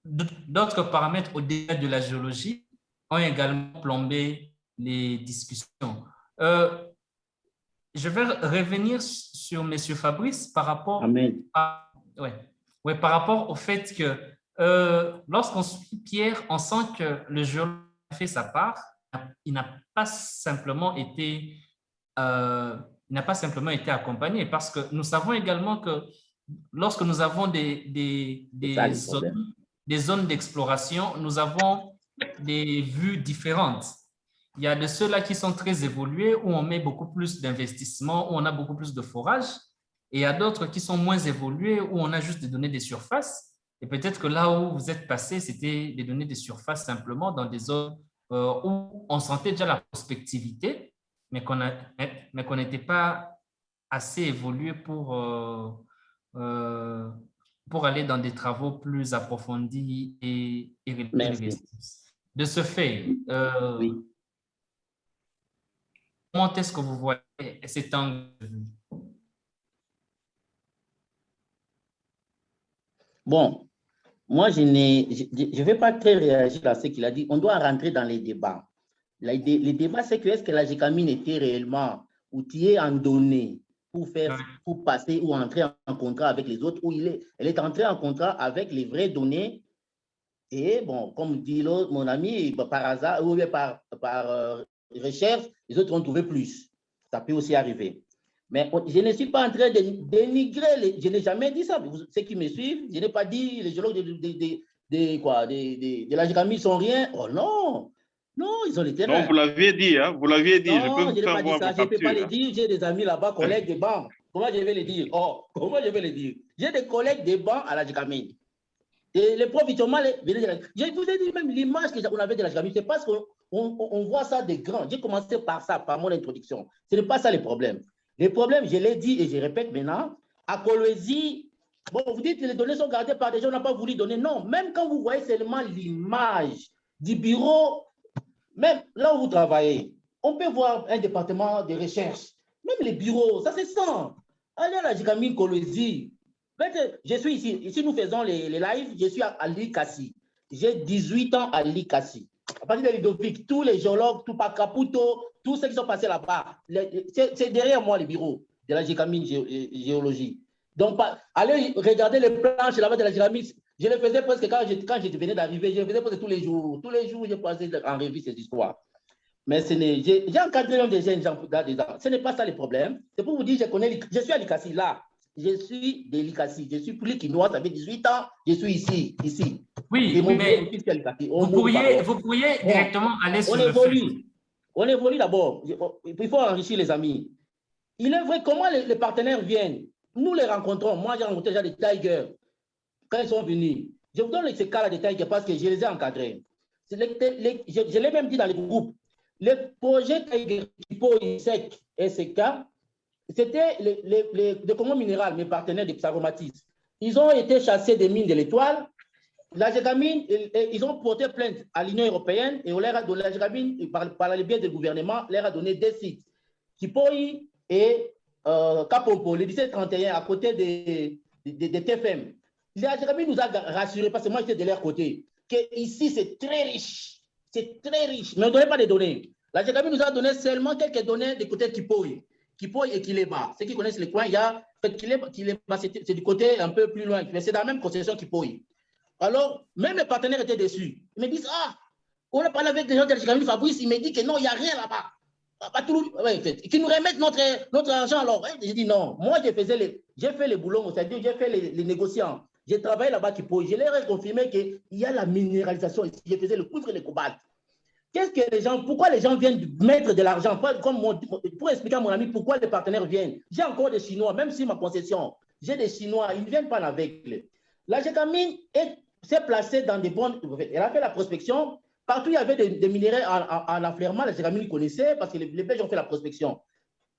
d'autres paramètres au-delà de la géologie ont également plombé les discussions. Je vais revenir sur M. Fabrice par rapport, par rapport au fait que lorsqu'on suit Pierre, on sent que le géologue a fait sa part. Il n'a pas simplement été accompagné parce que nous savons également que lorsque nous avons des zones d'exploration, nous avons des vues différentes. Il y a de ceux-là qui sont très évolués, où on met beaucoup plus d'investissement, où on a beaucoup plus de forage. Et il y a d'autres qui sont moins évolués, où on a juste des données des surfaces. Et peut-être que là où vous êtes passé, c'était des données des surfaces simplement dans des zones où on sentait déjà la prospectivité, mais qu'on n'était pas assez évolué pour aller dans des travaux plus approfondis et de ce fait, oui. Comment est-ce que vous voyez cet angle de vue? Bon, moi, je ne vais pas très réagir à ce qu'il a dit. On doit rentrer dans les débats. Les débats, c'est que est-ce que la Gécamine était réellement outillée en données pour passer ou entrer en contrat avec les autres, ou elle est entrée en contrat avec les vraies données. Et bon, comme dit mon ami, par hasard, ou par recherche, les autres ont trouvé plus. Ça peut aussi arriver. Mais je ne suis pas en train de dénigrer, je n'ai jamais dit ça. Ceux qui me suivent, je n'ai pas dit les géologues de la Gécamine sont rien. Oh non, non, ils ont les terrains. Non, vous l'aviez dit, hein? Vous l'aviez dit. Non, je peux vous faire voir vos captures. Je ne peux pas le dire. J'ai des amis là-bas, collègues des banques. Comment je vais le dire? Oh, comment je vais le dire? J'ai des collègues des banques à la Gécamine. Et les profs, je vous ai dit même l'image qu'on avait de la Gécamine, c'est parce qu'on voit ça des grands. J'ai commencé par ça, par mon introduction. Ce n'est pas ça le problème. Le problème, je l'ai dit et je répète maintenant, à Kolwezi, bon, vous dites que les données sont gardées par des gens qui n'ont pas voulu donner. Non, même quand vous voyez seulement l'image du bureau, même là où vous travaillez, on peut voir un département de recherche. Même les bureaux, ça c'est ça. Allez à la Gécamine Kolwezi. Je suis ici. Ici, nous faisons les lives. Je suis à Likasi. J'ai 18 ans à Likasi. À partir de Ludovic, tous les géologues, tout par Caputo, tous ceux qui sont passés là-bas, c'est derrière moi le bureau de la Gécamine Géologie. Donc, allez regarder les planches là-bas de la Gécamine. Je le faisais presque quand je venais d'arriver. Je le faisais presque tous les jours. Tous les jours, je passais en revue ces histoires. Mais j'ai encadré des jeunes gens là-dedans. Ce n'est pas ça le problème. C'est pour vous dire, je suis à Likasi là. Je suis de Likasi. Je suis Likinois, ça fait 18 ans. Je suis ici. Oui, mais vous pourriez directement aller sur le fait. On évolue d'abord. Il faut enrichir les amis. Il est vrai, comment les partenaires viennent? Nous les rencontrons. Moi, j'ai rencontré déjà des Tigers quand ils sont venus. Je vous donne ces cas-là des Tigers parce que je les ai encadrés. Je l'ai même dit dans les groupes. Les projets Tiger, Kipo, ISEC, SK, c'était les communs minérales, mes partenaires de Psaromatis. Ils ont été chassés des mines de l'Étoile. La Gécamine, ils ont porté plainte à l'Union européenne et on leur a donné, la Gécamine, par le biais du gouvernement, leur a donné des sites. Kipoi et Kapompo, le 1731, à côté de TFM. La Gécamine nous a rassuré, parce que moi j'étais de leur côté, qu'ici c'est très riche. C'est très riche, mais on ne donnait pas de données. La Gécamine nous a donné seulement quelques données du côté de Kipoi. Kipoi et Kileba. Ceux qui connaissent les coins, il y a Kileba, c'est du côté un peu plus loin, mais c'est dans la même concession Kipoi. Alors, même les partenaires étaient déçus. Ils me disent, ah, on a parlé avec des gens de la Gécamine, Fabrice, il me dit que non, il n'y a rien là-bas. Qu'ils nous remettent notre argent alors. J'ai dit non, moi j'ai fait les boulons, c'est-à-dire j'ai fait les négociants. J'ai travaillé là-bas qui je leur ai confirmé qu'il y a la minéralisation ici. Je faisais le cuivre et le cobalt. Pourquoi les gens viennent mettre de l'argent? Pour expliquer à mon ami pourquoi les partenaires viennent. J'ai encore des Chinois, même si ma concession, j'ai des Chinois, ils ne viennent pas avec. La Gécamine s'est placée dans des bonnes. Elle a fait la prospection. Partout, il y avait des minéraux en affleurement. La Gécamine connaissait parce que les Belges ont fait la prospection.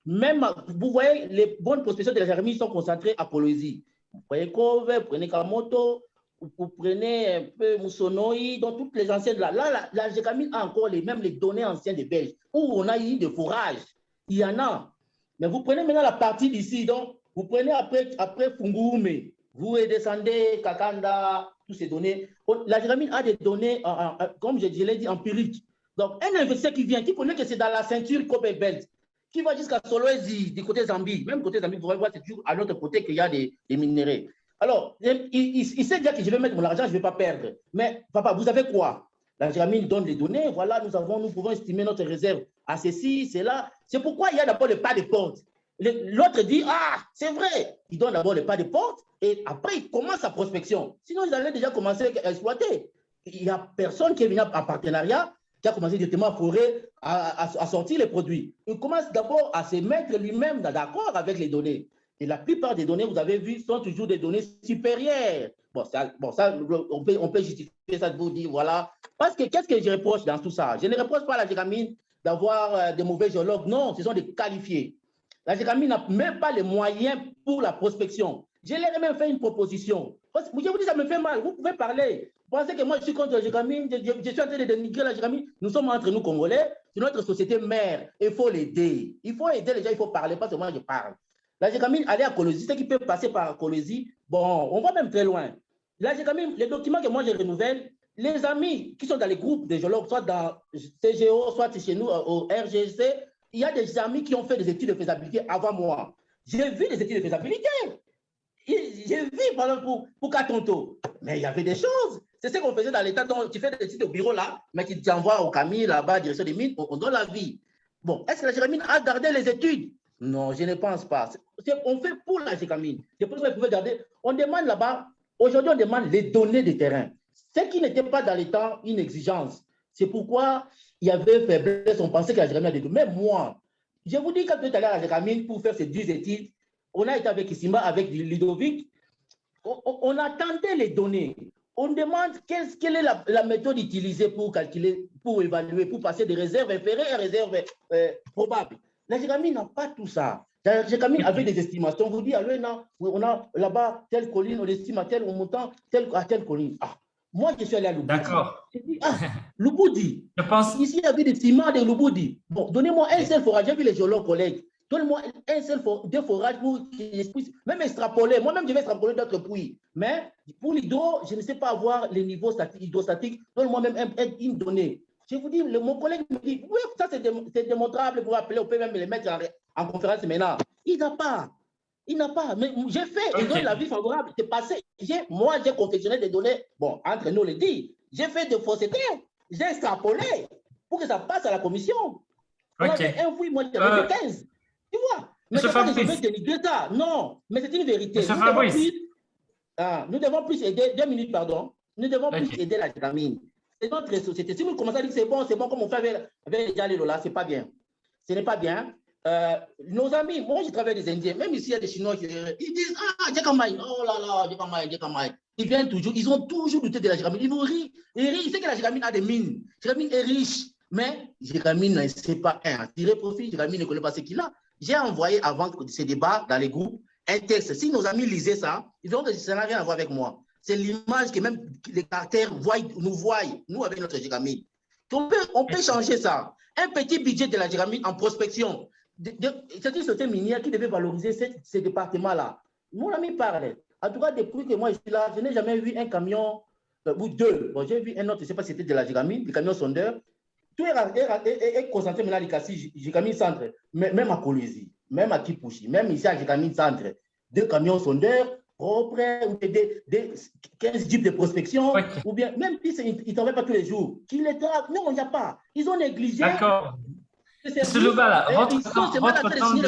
Même, vous voyez, les bonnes prospections de la Gécamine sont concentrées à Colosie. Vous prenez Kove, vous prenez Kamoto, vous prenez un peu Moussonoi, donc toutes les anciennes. Là, la Gécamine a encore même les données anciennes des Belges, où on a eu des forages. Il y en a. Mais vous prenez maintenant la partie d'ici, donc vous prenez après Fungoume, vous descendez Kakanda, toutes ces données. La Gécamine a des données, comme je l'ai dit, empiriques. Donc, un investisseur qui vient, qui connaît que c'est dans la ceinture Copper Belt, qui va jusqu'à Solwezi, du côté Zambie, même côté Zambie, vous allez voir, c'est toujours à l'autre côté qu'il y a des minéraux. Alors, il sait déjà que je vais mettre mon argent, je ne vais pas perdre. Mais, papa, vous savez quoi? La Gécamine donne les données, voilà, nous pouvons estimer notre réserve à ceci, cela. C'est pourquoi il y a d'abord le pas de porte. L'autre dit, ah, c'est vrai. Il donne d'abord le pas de porte et après, il commence sa prospection. Sinon, ils allaient déjà commencer à exploiter. Il n'y a personne qui est venu en partenariat, qui a commencé directement à forer, à sortir les produits. Il commence d'abord à se mettre lui-même d'accord avec les données. Et la plupart des données, vous avez vu, sont toujours des données supérieures. Bon, ça on peut justifier ça de vous dire, voilà. Parce que qu'est-ce que je reproche dans tout ça? Je ne reproche pas à la Gécamine d'avoir des mauvais géologues. Non, ce sont des qualifiés. La Gécamine n'a même pas les moyens pour la prospection. Je leur ai même fait une proposition. Je vous dis, ça me fait mal. Vous pouvez parler. Vous pensez que moi, je suis contre la Gécamine, je suis en train de dénigrer la Gécamine. Nous sommes entre nous, Congolais. C'est notre société mère. Il faut l'aider. Il faut aider les gens, il faut parler. Pas seulement je parle. La Gécamine, aller à Colosie, ceux qui peuvent passer par Colosie, bon, on va même très loin. La Gécamine, les documents que moi je renouvelle, les amis qui sont dans les groupes des géologues, soit dans CGO, soit chez nous au RGC, il y a des amis qui ont fait des études de faisabilité avant moi. J'ai vu des études de faisabilité. J'ai vu, par exemple, pour Katonto. Mais il y avait des choses. C'est ce qu'on faisait dans l'État. Tu fais des études au bureau là, mais qui t'envoient au Camille, là-bas, direction des mines, on donne la vie. Bon, est-ce que la Gécamine a gardé les études? Non, je ne pense pas. On fait pour la Gécamine. C'est pour ça que vous pouvez garder. On demande là-bas, aujourd'hui, on demande les données de terrain. Ce qui n'était pas dans les temps une exigence. C'est pourquoi il y avait faiblesse, on pensait que la Gécamine a des données. Même moi, je vous dis, quand tu es allé à la Gécamine pour faire ces 10 études, on a été avec Isima, avec Ludovic, on attendait les données. On demande quelle est la méthode utilisée pour calculer, pour évaluer, pour passer des réserves inférieures à réserves probables. La Gécamine n'a pas tout ça. La Gécamine avait des estimations. On vous dit, on a là-bas telle colline, on estime à tel montant, à telle colline. Ah, moi, je suis allé à Lubudi. D'accord. J'ai dit, ah, Lubudi. Je pense... Ici, il y avait des ciments de Lubudi. Bon, donnez-moi un seul forage. J'ai vu les géologues collègues. Donnez-moi un seul deux forages pour qu'ils puissent même extrapoler. Moi-même, je vais extrapoler d'autres puits. Mais pour l'hydro, je ne sais pas avoir les niveaux hydrostatiques. Donnez-moi même une donnée. Je vous dis, mon collègue me dit, oui, ça c'est démontrable, vous appeler, on peut même les mettre en conférence maintenant. Il n'a pas. Il n'a pas. Mais j'ai fait, et donc la vie favorable, c'est passé. Moi, j'ai confectionné des données, bon, entre nous les dit, j'ai fait des faussetés, j'ai extrapolé pour que ça passe à la commission. On avait un fouille, moi, j'avais fait 15. Tu vois? Mais c'est pas que je vais dénigrer ça. Non, mais c'est une vérité. Nous devons plus aider, 2 minutes, pardon. Nous devons plus aider la Gécamine. C'est notre société. Si vous commencez à dire c'est bon, comme on fait avec les gens, les Lola, ce n'est pas bien. Ce n'est pas bien. Nos amis, moi, je travaille avec des Indiens, même ici, il y a des Chinois qui ils disent ah, Djekamai, oh là là, Djekamai. Ils viennent toujours, ils ont toujours douté de la Jégamine. Ils vont rire. Ils savent que la Jégamine a des mines. Jégamine est riche, mais Jégamine ne sait pas tirer profit. Jégamine ne connaît pas ce qu'il a. J'ai envoyé avant ces débats dans les groupes un texte. Si nos amis lisaient ça, ils verront que ça n'a rien à voir avec moi. C'est l'image que même les caractères nous voient, nous avec notre Jégamine. On peut changer ça. Un petit budget de la Jégamine en prospection. C'est une société minière qui devait valoriser ces départements-là. Mon ami parle. En tout cas, depuis que moi je suis là, je n'ai jamais vu un camion ou deux. Bon, j'ai vu un autre, je ne sais pas si c'était de la Jégamine, le camion sondeur. Tout est concentré maintenant à Jégamine Centre, même à Kolwezi, même à Kipushi, même ici à Jégamine Centre. 2 camions sondeurs propres, ou des 15 jeeps de prospection, okay. Ou bien même ils ne travaillent pas tous les jours. Non, il n'y a pas. Ils ont négligé. D'accord. C'est le gars là. Ils sont seulement en train de signer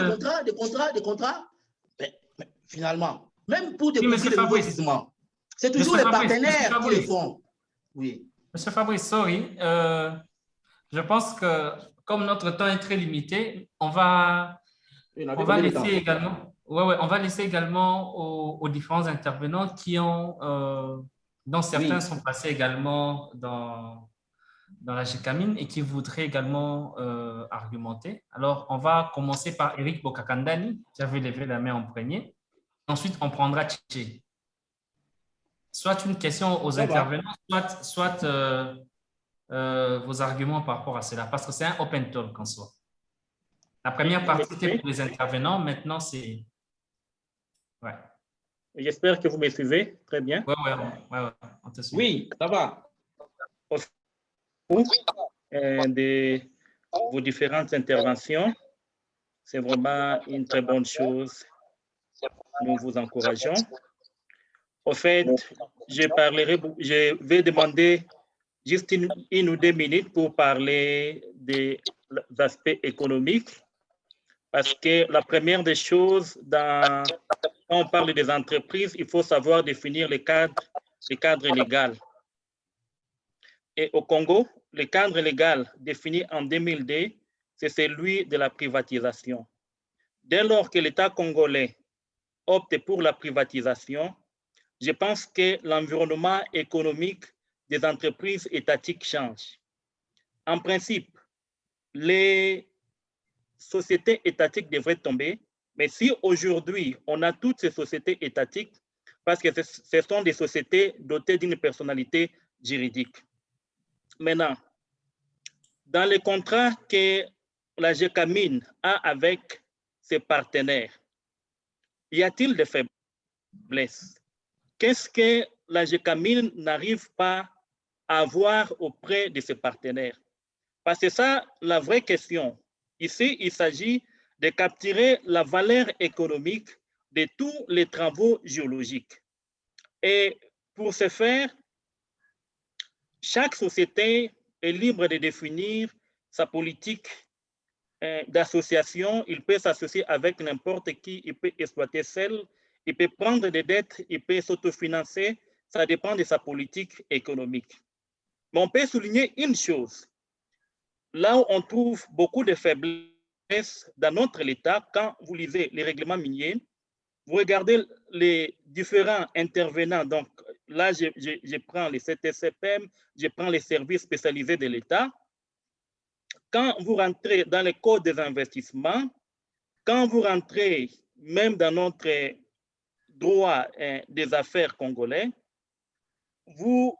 des contrats. Mais finalement, même pour des projets de investissement, c'est toujours les partenaires qui le font. Oui. Monsieur Fabrice, sorry. Je pense que comme notre temps est très limité, on va laisser également. On va laisser également aux différents intervenants qui ont, dont certains sont passés également dans la Jégamine et qui voudraient également argumenter. Alors, on va commencer par Eric Bokakandani, qui avait levé la main en premier. Ensuite, on prendra Tché. Soit une question aux intervenants, soit vos arguments par rapport à cela, parce que c'est un open talk en soi. La première partie était pour les intervenants, maintenant c'est... Ouais. J'espère que vous me suivez très bien. Ouais, on te suit. Oui, ça va. De vos différentes interventions, c'est vraiment une très bonne chose. Nous vous encourageons. Au fait, je vais demander juste une ou 2 minutes pour parler des aspects économiques, parce que la première des choses, quand on parle des entreprises, il faut savoir définir le cadre légal. Et au Congo, le cadre légal défini en 2002, c'est celui de la privatisation. Dès lors que l'État congolais opte pour la privatisation, je pense que l'environnement économique des entreprises étatiques change. En principe, les sociétés étatiques devraient tomber, mais si aujourd'hui on a toutes ces sociétés étatiques, parce que ce sont des sociétés dotées d'une personnalité juridique. Maintenant, dans les contrats que la Jégamine a avec ses partenaires, y a-t-il des faiblesses? Qu'est-ce que la Jégamine n'arrive pas à avoir auprès de ses partenaires? Parce que c'est ça la vraie question. Ici, il s'agit de capturer la valeur économique de tous les travaux géologiques. Et pour ce faire, chaque société est libre de définir sa politique d'association. Il peut s'associer avec n'importe qui, il peut exploiter seul, il peut prendre des dettes, il peut s'autofinancer. Ça dépend de sa politique économique. Mais on peut souligner une chose. Là où on trouve beaucoup de faiblesses dans notre État, quand vous lisez les règlements miniers, vous regardez les différents intervenants. Donc là, je prends les CTCPM, je prends les services spécialisés de l'État. Quand vous rentrez dans le code des investissements, quand vous rentrez même dans notre droit des affaires congolais, vous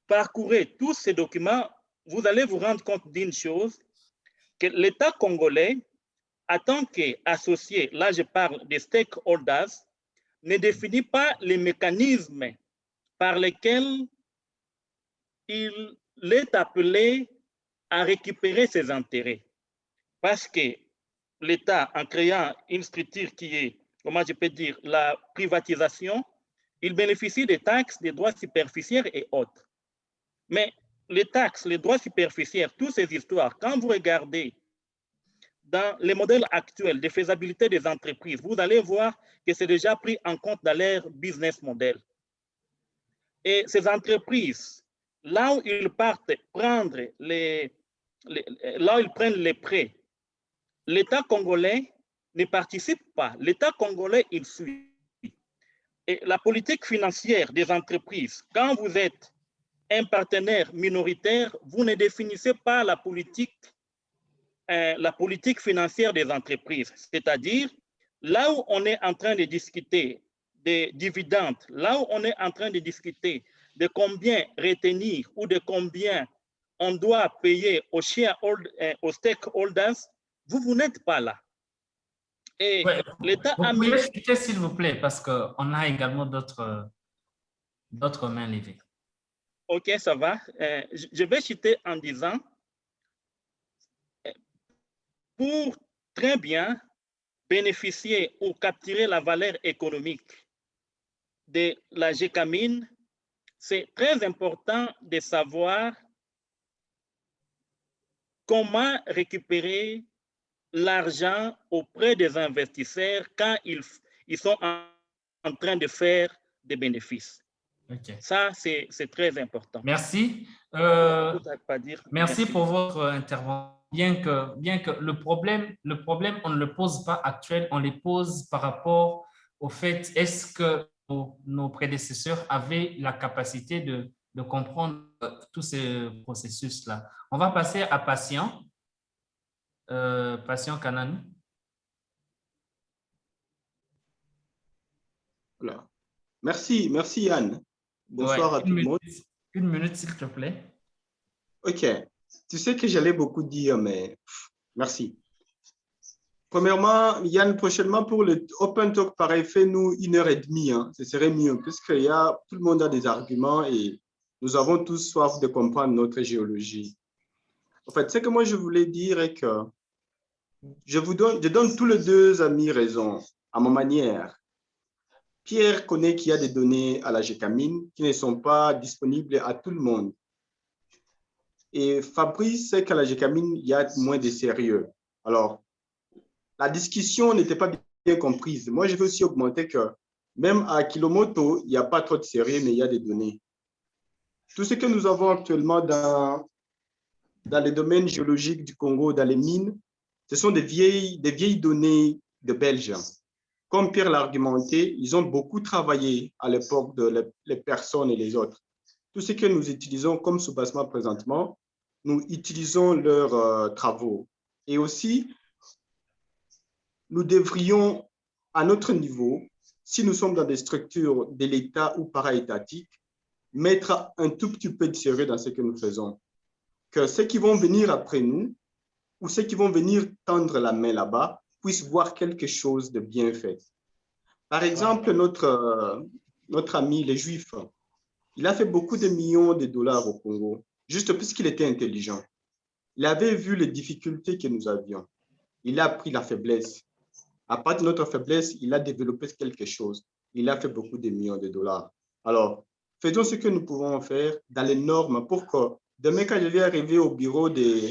parcourez tous ces documents, vous allez vous rendre compte d'une chose, que l'État congolais, en tant qu'associé, là je parle des stakeholders, ne définit pas les mécanismes par lesquels il est appelé à récupérer ses intérêts. Parce que l'État, en créant une structure qui est, comment je peux dire, la privatisation, il bénéficie des taxes, des droits superficiels et autres. Mais les taxes, les droits superficiels, toutes ces histoires, quand vous regardez dans les modèles actuels de faisabilité des entreprises, vous allez voir que c'est déjà pris en compte dans leur business model. Et ces entreprises, là où ils partent prendre là où ils prennent les prêts, l'État congolais ne participe pas. L'État congolais, il suit. Et la politique financière des entreprises, quand vous êtes un partenaire minoritaire, vous ne définissez pas la politique financière des entreprises. C'est-à-dire, là où on est en train de discuter des dividendes, là où on est en train de discuter de combien retenir ou de combien on doit payer aux stakeholders, vous n'êtes pas là. Et Ouais, l'État vous a pouvez mis... chuter, s'il vous plaît, parce qu'on a également d'autres mains levées. OK, ça va. Je vais citer en disant, pour très bien bénéficier ou capturer la valeur économique de la GECAMIN, c'est très important de savoir comment récupérer l'argent auprès des investisseurs quand ils sont en train de faire des bénéfices. Okay. Ça, c'est très important. Merci. Merci Merci pour votre intervention. Bien que le problème, on ne le pose pas actuel, on le pose par rapport au fait, est-ce que nos prédécesseurs avaient la capacité de comprendre tous ces processus-là. On va passer à Patient. Patient Kanani. Voilà. Merci Yann. Bonsoir à tout le monde. Une minute, s'il te plaît. Ok. Tu sais que j'allais beaucoup dire, mais merci. Premièrement, Yann, prochainement pour le Open Talk, pareil, fais-nous 1h30. Hein. Ce serait mieux, puisque tout le monde a des arguments et nous avons tous soif de comprendre notre géologie. En fait, ce que moi je voulais dire est que je donne tous les deux amis raison, à ma manière. Pierre connaît qu'il y a des données à la GECAMIN qui ne sont pas disponibles à tout le monde. Et Fabrice sait qu'à la GECAMIN, il y a moins de sérieux. Alors, la discussion n'était pas bien comprise. Moi, je veux aussi augmenter que même à Kilomoto, il n'y a pas trop de sérieux, mais il y a des données. Tout ce que nous avons actuellement dans les domaines géologiques du Congo, dans les mines, ce sont des vieilles données de Belges. Comme Pierre l'a argumenté, ils ont beaucoup travaillé à l'époque de les personnes et les autres. Tout ce que nous utilisons comme soubassement présentement, nous utilisons leurs travaux. Et aussi, nous devrions, à notre niveau, si nous sommes dans des structures de l'État ou para-étatiques, mettre un tout petit peu de sérieux dans ce que nous faisons. Que ceux qui vont venir après nous, ou ceux qui vont venir tendre la main là-bas, puissent voir quelque chose de bien fait. Par exemple, notre ami, les Juifs, il a fait beaucoup de millions de dollars au Congo, juste puisqu'il était intelligent. Il avait vu les difficultés que nous avions. Il a appris la faiblesse. À part de notre faiblesse, il a développé quelque chose. Il a fait beaucoup de millions de dollars. Alors, faisons ce que nous pouvons faire dans les normes pour que demain, quand je vais arriver au bureau de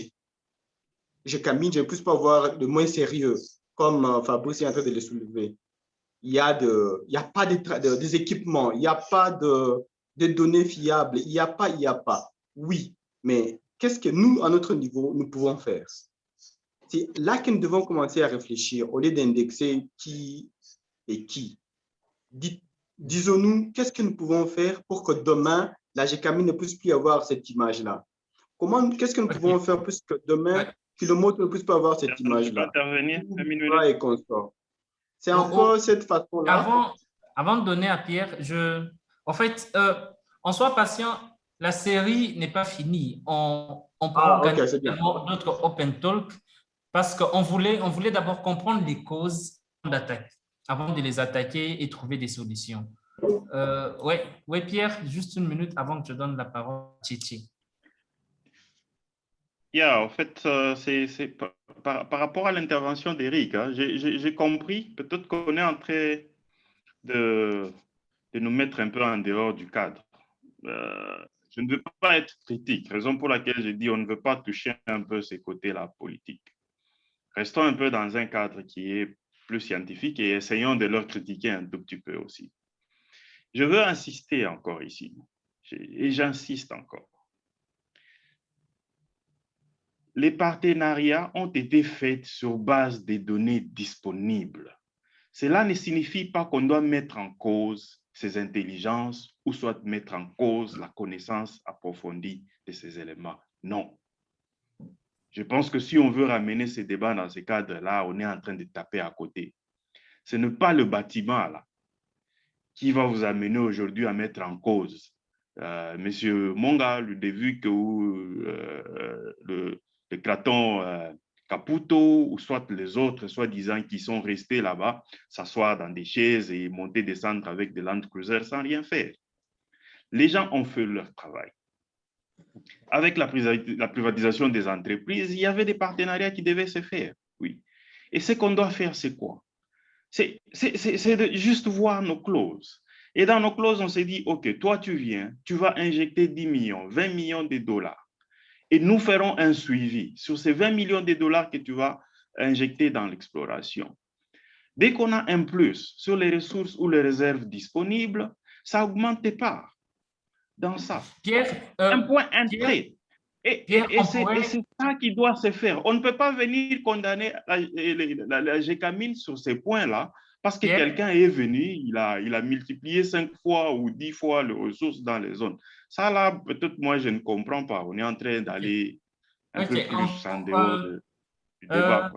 GECAMIN, je ne puisse pas avoir de moins sérieux, comme Fabrice est en train de le soulever. Il n'y a pas des équipements, il n'y a pas de données fiables, il n'y a pas. Oui, mais qu'est-ce que nous, à notre niveau, nous pouvons faire? C'est là que nous devons commencer à réfléchir au lieu d'indexer qui est qui. Disons-nous, qu'est-ce que nous pouvons faire pour que demain, la GECAMIN ne puisse plus avoir cette image-là? Qu'est-ce que nous pouvons faire pour que demain, Kilomoto ne puisse pas avoir cette image-là? Et qu'on sort. C'est encore cette façon-là. Avant de donner à Pierre, en fait, en soit patient, la série n'est pas finie. On pourra organiser notre Open Talk parce qu'on voulait d'abord comprendre les causes d'attaque avant de les attaquer et trouver des solutions. Ouais, Pierre, juste une minute avant que je donne la parole à Chichi. En fait, c'est par rapport à l'intervention d'Éric, hein, j'ai compris, peut-être qu'on est en train de nous mettre un peu en dehors du cadre. Je ne veux pas être critique, raison pour laquelle je dis on ne veut pas toucher un peu ces côtés-là politiques. Restons un peu dans un cadre qui est plus scientifique et essayons de leur critiquer un tout petit peu aussi. Je veux insister encore ici, et j'insiste encore. les partenariats ont été faits sur base des données disponibles. Cela ne signifie pas qu'on doit mettre en cause ces intelligences ou soit mettre en cause la connaissance approfondie de ces éléments. Non. Je pense que si on veut ramener ce débat dans ce cadre-là, on est en train de taper à côté. Ce n'est pas le bâtiment là qui va vous amener aujourd'hui à mettre en cause. Monsieur Monga, le début que le Kraton Caputo ou soit les autres, soi-disant, qui sont restés là-bas, s'asseoir dans des chaises et monter, descendre avec des Land Cruiser sans rien faire. Les gens ont fait leur travail. Avec la privatisation des entreprises, il y avait des partenariats qui devaient se faire. Oui. Et ce qu'on doit faire, c'est quoi? C'est de juste voir nos clauses. Et dans nos clauses, on s'est dit, OK, toi, tu viens, tu vas injecter 10 millions, 20 millions de dollars. Et nous ferons un suivi sur ces 20 millions de dollars que tu vas injecter dans l'exploration. Dès qu'on a un plus sur les ressources ou les réserves disponibles, ça augmente tes parts dans ça. Pierre, un point entré. Et c'est ça qui doit se faire. On ne peut pas venir condamner la GECAMIN sur ces points-là parce que quelqu'un est venu, il a multiplié 5 fois ou 10 fois les ressources dans les zones. Ça, là, peut-être moi, je ne comprends pas. On est en train d'aller un peu plus en dehors du débat.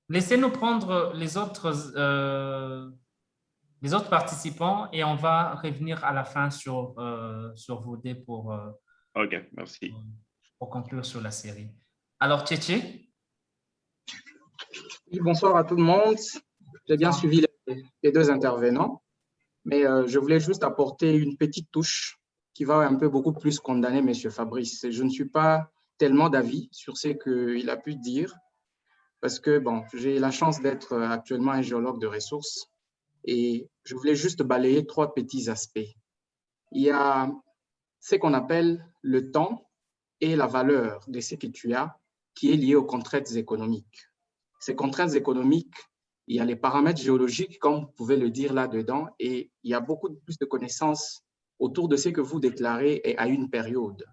Laissez-nous prendre les autres participants et on va revenir à la fin sur vos dés pour merci. Pour conclure sur la série. Alors, Tchétché? Oui, bonsoir à tout le monde. J'ai bien suivi les deux intervenants, mais je voulais juste apporter une petite touche qui va un peu beaucoup plus condamner M. Fabrice. Je ne suis pas tellement d'avis sur ce qu'il a pu dire, parce que bon, j'ai la chance d'être actuellement un géologue de ressources et je voulais juste balayer 3 petits aspects. Il y a ce qu'on appelle le temps et la valeur de ce que tu as qui est lié aux contraintes économiques. Ces contraintes économiques, il y a les paramètres géologiques, comme vous pouvez le dire là-dedans, et il y a beaucoup plus de connaissances autour de ce que vous déclarez et à une période.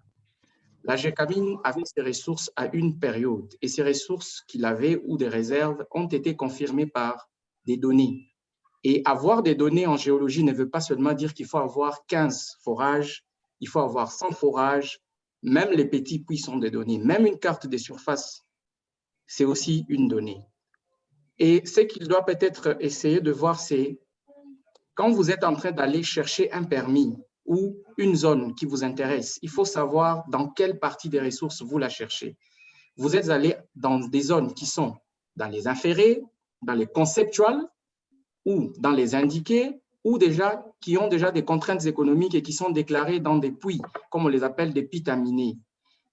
La GECAMIN avait ses ressources à une période, et ces ressources qu'il avait ou des réserves ont été confirmées par des données. Et avoir des données en géologie ne veut pas seulement dire qu'il faut avoir 15 forages, il faut avoir 100 forages, même les petits puits sont des données, même une carte des surfaces, c'est aussi une donnée. Et ce qu'il doit peut-être essayer de voir, c'est quand vous êtes en train d'aller chercher un permis ou une zone qui vous intéresse, il faut savoir dans quelle partie des ressources vous la cherchez. Vous êtes allé dans des zones qui sont dans les inférés, dans les conceptuels ou dans les indiqués, ou déjà qui ont déjà des contraintes économiques et qui sont déclarées dans des puits, comme on les appelle des puits à miner.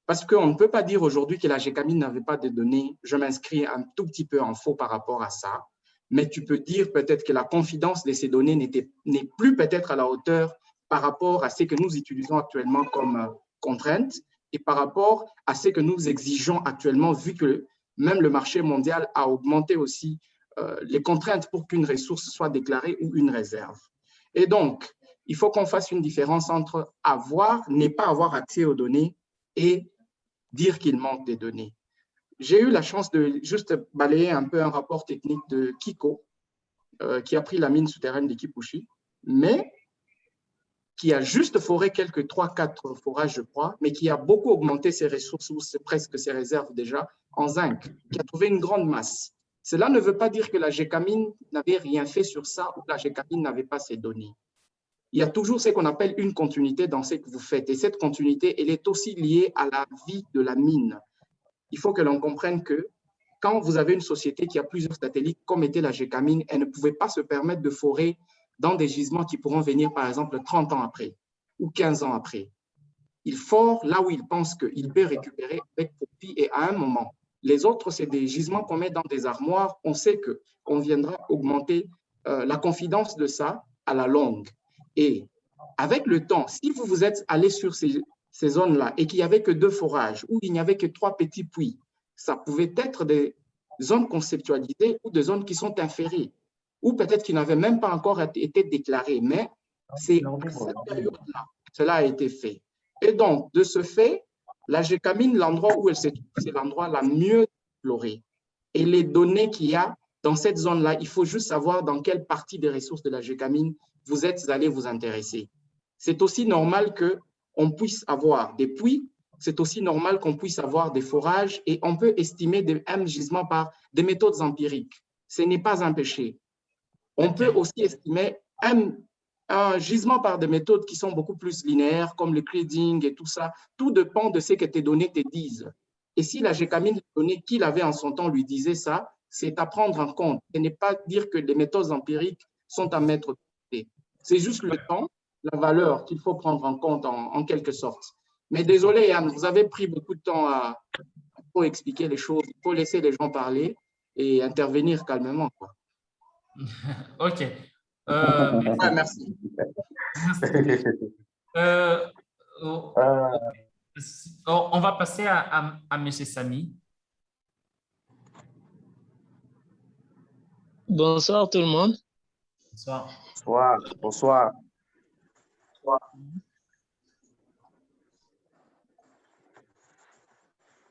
Parce qu'on ne peut pas dire aujourd'hui que la GECAMIN n'avait pas de données. Je m'inscris un tout petit peu en faux par rapport à ça. Mais tu peux dire peut-être que la confidence de ces données n'est plus peut-être à la hauteur par rapport à ce que nous utilisons actuellement comme contraintes et par rapport à ce que nous exigeons actuellement, vu que même le marché mondial a augmenté aussi les contraintes pour qu'une ressource soit déclarée ou une réserve. Et donc, il faut qu'on fasse une différence entre avoir, ne pas avoir accès aux données et dire qu'il manque des données. J'ai eu la chance de juste balayer un peu un rapport technique de Kiko, qui a pris la mine souterraine de Kipushi, mais qui a juste foré quelques 3-4 forages, je crois, mais qui a beaucoup augmenté ses ressources, ou presque ses réserves déjà, en zinc, qui a trouvé une grande masse. Cela ne veut pas dire que la GECAMIN n'avait rien fait sur ça ou que la GECAMIN n'avait pas ces données. Il y a toujours ce qu'on appelle une continuité dans ce que vous faites. Et cette continuité, elle est aussi liée à la vie de la mine. Il faut que l'on comprenne que quand vous avez une société qui a plusieurs satellites, comme était la GECAMIN, elle ne pouvait pas se permettre de forer dans des gisements qui pourront venir, par exemple, 30 ans après ou 15 ans après. Il fore là où il pense qu'il peut récupérer avec profit et à un moment. Les autres, c'est des gisements qu'on met dans des armoires. On sait qu'on viendra augmenter la confidence de ça à la longue. Et avec le temps, si vous vous êtes allé sur ces zones-là et qu'il n'y avait que 2 forages ou il n'y avait que 3 petits puits, ça pouvait être des zones conceptualisées ou des zones qui sont inférées ou peut-être qui n'avaient même pas encore été déclarées. Mais c'est à cette période-là que cela a été fait. Et donc, de ce fait, La Gécamine, l'endroit où elle se trouve, c'est l'endroit la mieux exploré. Et les données qu'il y a dans cette zone-là, il faut juste savoir dans quelle partie des ressources de la Gécamine vous êtes allé vous intéresser. C'est aussi normal qu'on puisse avoir des puits, c'est aussi normal qu'on puisse avoir des forages et on peut estimer un gisement par des méthodes empiriques. Ce n'est pas un péché. On peut aussi estimer un gisement par des méthodes qui sont beaucoup plus linéaires, comme le grading et tout ça. Tout dépend de ce que tes données te disent. Et si la Gécamine, les données qu'il avait en son temps lui disait ça, c'est à prendre en compte. Ce n'est pas dire que les méthodes empiriques sont à mettre de côté. C'est juste le temps, la valeur qu'il faut prendre en compte en quelque sorte. Mais désolé, Yann, vous avez pris beaucoup de temps pour expliquer les choses. Il faut laisser les gens parler et intervenir calmement, quoi. OK. Ouais, merci. On va passer à M. Samy. Bonsoir tout le monde. Bonsoir. Bonsoir. Bonsoir.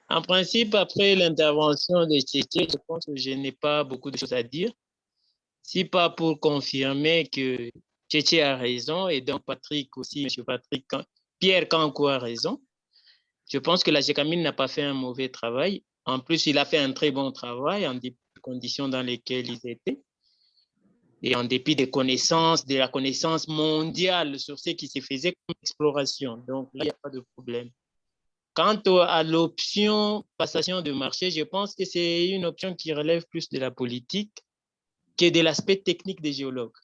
En principe, après l'intervention de Tchétché, je pense que je n'ai pas beaucoup de choses à dire. Si pas pour confirmer que Tchétché a raison et donc Patrick aussi, M. Patrick, Pierre Kankou a raison. Je pense que la Gécamine n'a pas fait un mauvais travail. En plus, il a fait un très bon travail en dépit des conditions dans lesquelles ils étaient et en dépit des connaissances, de la connaissance mondiale sur ce qui se faisait comme exploration. Donc là, il n'y a pas de problème. Quant à l'option passation de marché, je pense que c'est une option qui relève plus de la politique que de l'aspect technique des géologues.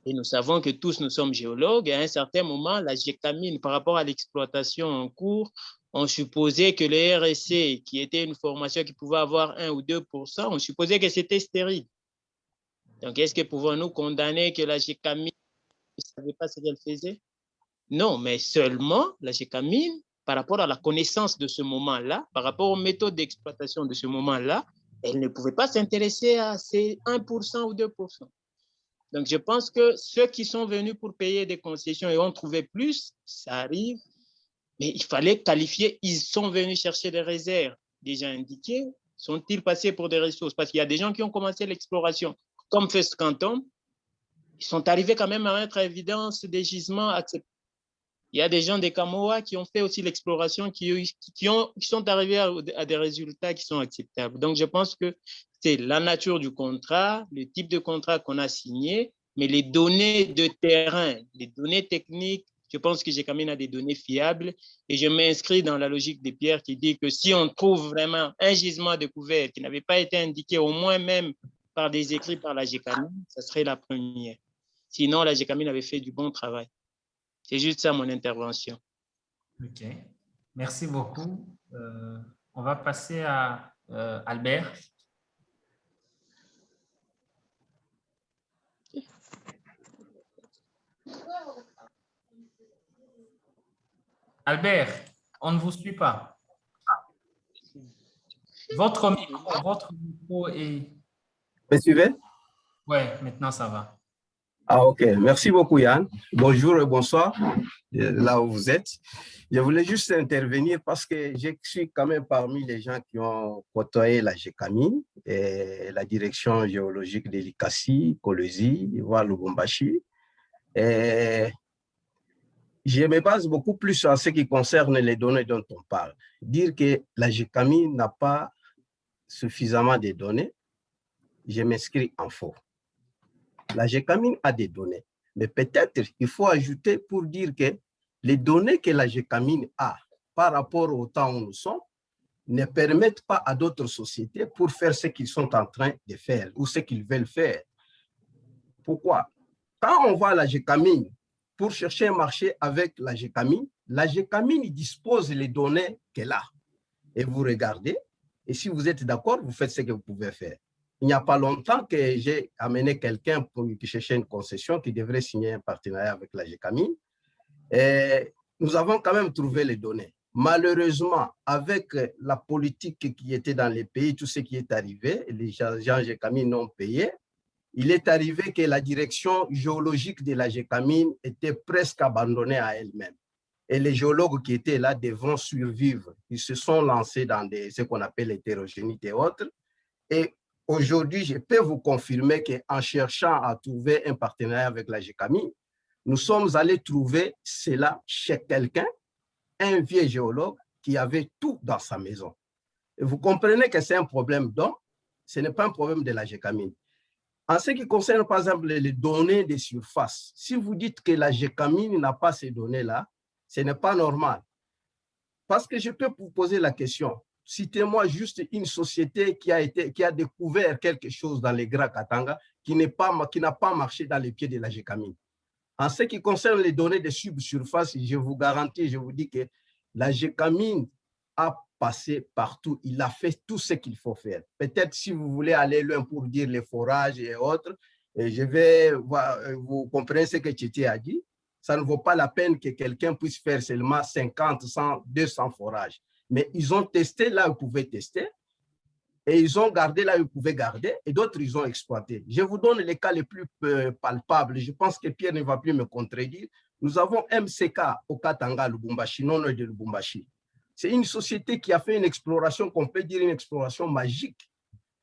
Et nous savons que tous nous sommes géologues. Et à un certain moment, la Gécamine, par rapport à l'exploitation en cours, on supposait que le RSC, qui était une formation qui pouvait avoir 1 ou 2%, on supposait que c'était stérile. Donc, est-ce que pouvons-nous condamner que la Gécamine ne savait pas ce qu'elle faisait? Non, mais seulement la Gécamine, par rapport à la connaissance de ce moment-là, par rapport aux méthodes d'exploitation de ce moment-là, elle ne pouvait pas s'intéresser à ces 1% ou 2%. Donc, je pense que ceux qui sont venus pour payer des concessions et ont trouvé plus, ça arrive, mais il fallait qualifier, ils sont venus chercher des réserves déjà indiquées, sont-ils passés pour des ressources? Parce qu'il y a des gens qui ont commencé l'exploration, comme First Quantum, ils sont arrivés quand même à mettre à évidence des gisements acceptables. Il y a des gens des Kamoa qui ont fait aussi l'exploration, qui sont arrivés à des résultats qui sont acceptables. Donc, je pense que c'est la nature du contrat, le type de contrat qu'on a signé, mais les données de terrain, les données techniques, je pense que Gécamine a des données fiables et je m'inscris dans la logique de Pierre qui dit que si on trouve vraiment un gisement découvert qui n'avait pas été indiqué, au moins même par des écrits par la Gécamine, ça serait la première. Sinon, la Gécamine avait fait du bon travail. C'est juste ça mon intervention. OK. Merci beaucoup. On va passer à Albert. Albert, on ne vous suit pas. Votre micro est… Me suivez? Oui, maintenant ça va. Ah, ok. Merci beaucoup, Yann. Bonjour et bonsoir, là où vous êtes. Je voulais juste intervenir parce que je suis quand même parmi les gens qui ont côtoyé la Gécamine et la direction géologique de l'ICASI, Kolwezi, voire Lubumbashi. Et je me base beaucoup plus sur ce qui concerne les données dont on parle. Dire que la Gécamine n'a pas suffisamment de données, je m'inscris en faux. La Gécamine a des données, mais peut-être il faut ajouter pour dire que les données que la Gécamine a par rapport au temps où nous sommes ne permettent pas à d'autres sociétés pour faire ce qu'ils sont en train de faire ou ce qu'ils veulent faire. Pourquoi? Quand on va à la Gécamine pour chercher un marché avec la Gécamine dispose les données qu'elle a. Et vous regardez, et si vous êtes d'accord, vous faites ce que vous pouvez faire. Il n'y a pas longtemps que j'ai amené quelqu'un qui cherchait une concession qui devrait signer un partenariat avec la Gécamine. Et nous avons quand même trouvé les données. Malheureusement, avec la politique qui était dans les pays, tout ce qui est arrivé, les gens Gécamine n'ont payé. Il est arrivé que la direction géologique de la Gécamine était presque abandonnée à elle-même. et les géologues qui étaient là devront survivre. Ils se sont lancés dans ce qu'on appelle l'hétérogénéité et autres. Et aujourd'hui, je peux vous confirmer qu'en cherchant à trouver un partenariat avec la GECAMI, nous sommes allés trouver cela chez quelqu'un, un vieux géologue qui avait tout dans sa maison. Et vous comprenez que c'est un problème d'homme, ce n'est pas un problème de la GECAMI. En ce qui concerne, par exemple, les données de surface, si vous dites que la GECAMI n'a pas ces données-là, ce n'est pas normal. Parce que je peux vous poser la question, citez-moi juste une société qui a découvert quelque chose dans les Grands Katanga qui n'a pas marché dans les pieds de la GECAMI. En ce qui concerne les données de subsurface, je vous garantis, je vous dis que la GECAMI a passé partout. Il a fait tout ce qu'il faut faire. Peut-être si vous voulez aller loin pour dire les forages et autres, et je vais voir, vous comprenez ce que Tchétché a dit, ça ne vaut pas la peine que quelqu'un puisse faire seulement 50, 100, 200 forages. Mais ils ont testé là où ils pouvaient tester, et ils ont gardé là où ils pouvaient garder, et d'autres, ils ont exploité. Je vous donne les cas les plus palpables. Je pense que Pierre ne va plus me contredire. Nous avons MCK au Katanga, Lubumbashi, non loin de Lubumbashi. C'est une société qui a fait une exploration, qu'on peut dire une exploration magique.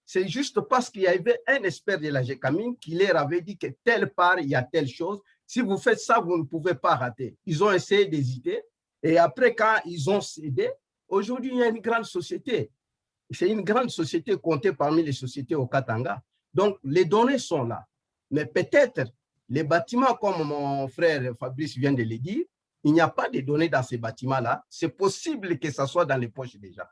C'est juste parce qu'il y avait un expert de la GECAMI qui leur avait dit que telle part, il y a telle chose. Si vous faites ça, vous ne pouvez pas rater. Ils ont essayé d'hésiter. Et après, quand ils ont cédé, aujourd'hui, il y a une grande société. C'est une grande société comptée parmi les sociétés au Katanga. Donc, les données sont là. Mais peut-être, les bâtiments, comme mon frère Fabrice vient de le dire, il n'y a pas de données dans ces bâtiments-là. C'est possible que ça soit dans les poches déjà.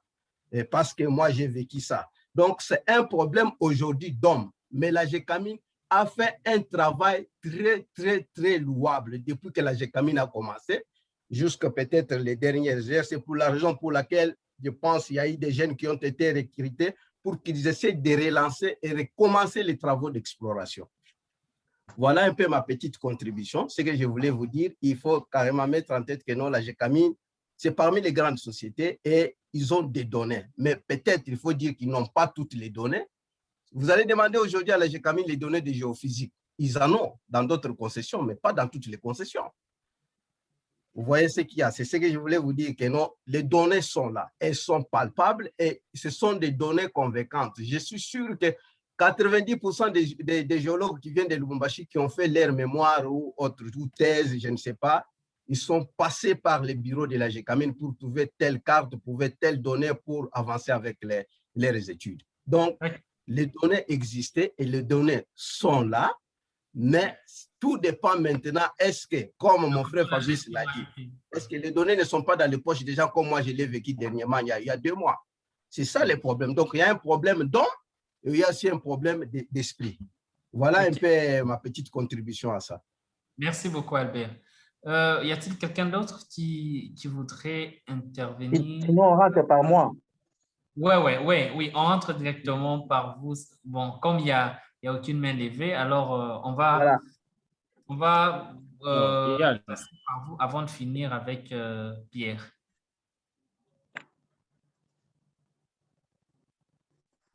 Et parce que moi, j'ai vécu ça. Donc, c'est un problème aujourd'hui d'homme. Mais la GECAMI a fait un travail très, très, très louable depuis que la GECAMI a commencé jusqu'à peut-être les dernières heures. C'est pour la raison pour laquelle je pense qu'il y a eu des jeunes qui ont été recrutés pour qu'ils essaient de relancer et recommencer les travaux d'exploration. Voilà un peu ma petite contribution. Ce que je voulais vous dire, il faut carrément mettre en tête que non, la GECAMI, c'est parmi les grandes sociétés et ils ont des données. Mais peut-être il faut dire qu'ils n'ont pas toutes les données. Vous allez demander aujourd'hui à la GECAMI les données de géophysique. Ils en ont dans d'autres concessions, mais pas dans toutes les concessions. Vous voyez ce qu'il y a. C'est ce que je voulais vous dire, que non, les données sont là. Elles sont palpables et ce sont des données convaincantes. Je suis sûr que 90% des géologues qui viennent de Lubumbashi, qui ont fait leur mémoire ou autre ou thèse, je ne sais pas, ils sont passés par les bureaux de la GECAMI pour trouver telle carte, pour trouver telle donnée pour avancer avec leurs études. Donc, les données existaient et les données sont là, mais tout dépend maintenant, est-ce que, comme mon frère Fabrice l'a dit, est-ce que les données ne sont pas dans les poches des gens comme moi je l'ai vécu dernièrement, il y a 2 mois. C'est ça le problème. Donc, il y a un problème d'homme et il y a aussi un problème d'esprit. Voilà un peu ma petite contribution à ça. Merci beaucoup, Albert. Y a-t-il quelqu'un d'autre qui voudrait intervenir? Sinon, on rentre par moi. Oui, on rentre directement par vous. Bon, comme il n'y a aucune main levée, alors on va passer par vous avant de finir avec Pierre.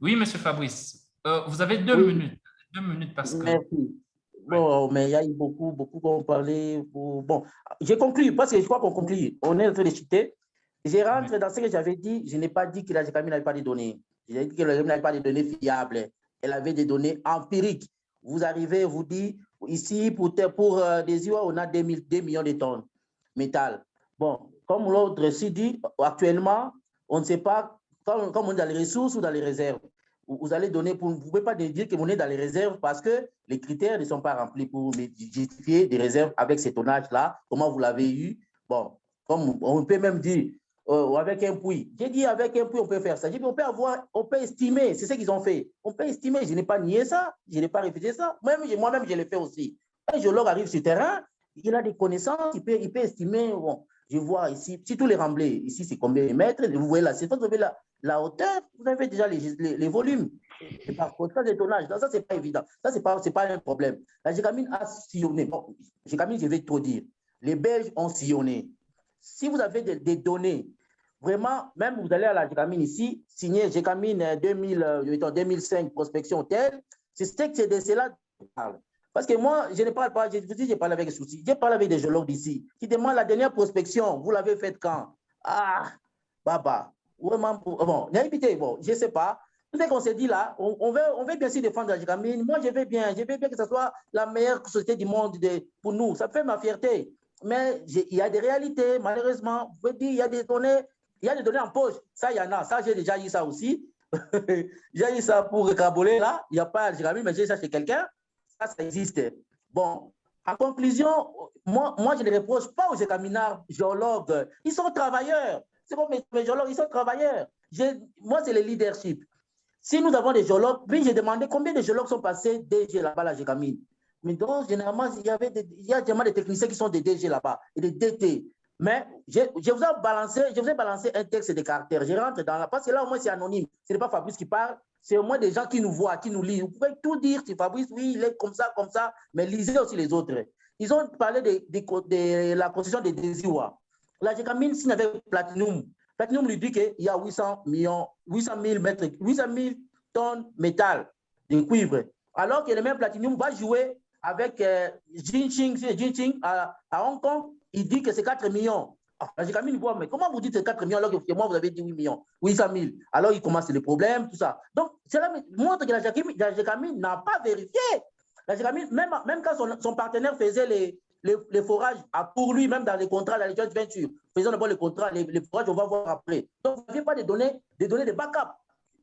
Oui, monsieur Fabrice, vous avez 2 minutes. 2 minutes parce que… Merci. Bon, mais il y a eu beaucoup qui ont parlé. Bon, j'ai conclu, parce que je crois qu'on conclut. On est en train de citer. Je rentre dans ce que j'avais dit. Je n'ai pas dit que la GECAMI n'avait pas de données. J'ai dit que la GECAMI n'avait pas de données fiables. Elle avait des données empiriques. Vous arrivez, vous dites, ici, pour des UA, on a 2 millions de tonnes de métal. Bon, comme l'autre aussi dit, actuellement, on ne sait pas, comme on est dans les ressources ou dans les réserves. Vous allez donner, vous ne pouvez pas dire que vous êtes dans les réserves parce que les critères ne sont pas remplis pour justifier des réserves avec ces tonnages-là. Comment vous l'avez eu? Bon, comme on peut même dire, avec un puits. J'ai dit avec un puits, on peut faire ça. J'ai dit, on peut estimer, c'est ce qu'ils ont fait. On peut estimer, je n'ai pas nié ça, je n'ai pas refusé ça. Moi-même, je l'ai fait aussi. Un géologue arrive sur le terrain, il a des connaissances, il peut estimer, bon, je vois ici, si tous les remblais, ici c'est combien de mètres, vous voyez la surface, vous avez la hauteur, vous avez déjà les volumes. Et par contre, ça, les tonnages, ça, c'est pas évident. Ça, c'est pas un problème. La GECAMI a sillonné. Bon, GECAMI, je vais trop dire. Les Belges ont sillonné. Si vous avez des données, vraiment, même vous allez à la GECAMI ici, signé GECAMI 2005, prospection telle, c'est de cela que je parle. Parce que moi, je ne parle pas, je vous dis, j'ai parlé avec des soucis. J'ai parlé avec des géologues d'ici qui demandent la dernière prospection. Vous l'avez faite quand? Ah, baba. Vraiment, bon, bon, je ne sais pas. Tout ce qu'on s'est dit là, on veut bien sûr défendre la Gécamine. Moi, je veux bien que ce soit la meilleure société du monde pour nous. Ça fait ma fierté. Mais il y a des réalités, malheureusement. Vous pouvez dire, il y a des données en poche. Ça, il y en a. Ça, j'ai déjà eu ça aussi. J'ai eu ça pour Cabolé, là. Il n'y a pas la Gécamine, mais j'ai ça chez quelqu'un. Ça existe. Bon, en conclusion, moi je ne reproche pas aux Gécaminards, géologues. Ils sont travailleurs. C'est comme mes géologues, ils sont travailleurs. Moi, c'est le leadership. Si nous avons des géologues, puis j'ai demandé combien de géologues sont passés DG là-bas, la Gécamine. Mais donc, généralement, il y a généralement des techniciens qui sont des DG là-bas et des DT. Mais je vous ai balancé un texte de caractère. Je rentre dans la... Parce que là, au moins, c'est anonyme. Ce n'est pas Fabrice qui parle. C'est au moins des gens qui nous voient, qui nous lisent. Vous pouvez tout dire sur Fabrice, oui, il est comme ça, mais lisez aussi les autres. Ils ont parlé de la concession des Desiwa. La Gécamine signe avec Platinum. Platinum lui dit qu'il y a 800 000 tonnes métal de cuivre. Alors que le même Platinum va jouer avec Jinqing à Hong Kong, il dit que c'est 4 millions. La Gécamine voit, mais comment vous dites que c'est 4 millions alors que moi, vous avez dit 8 millions, 800 000. Alors, il commence le problème, tout ça. Donc, cela montre que la Gécamine n'a pas vérifié. La Gécamine, même quand son partenaire faisait les forages pour lui, même dans les contrats, dans les joint ventures, faisant d'abord les contrats, les forages, on va voir après. Donc, vous n'avez pas de données de backup.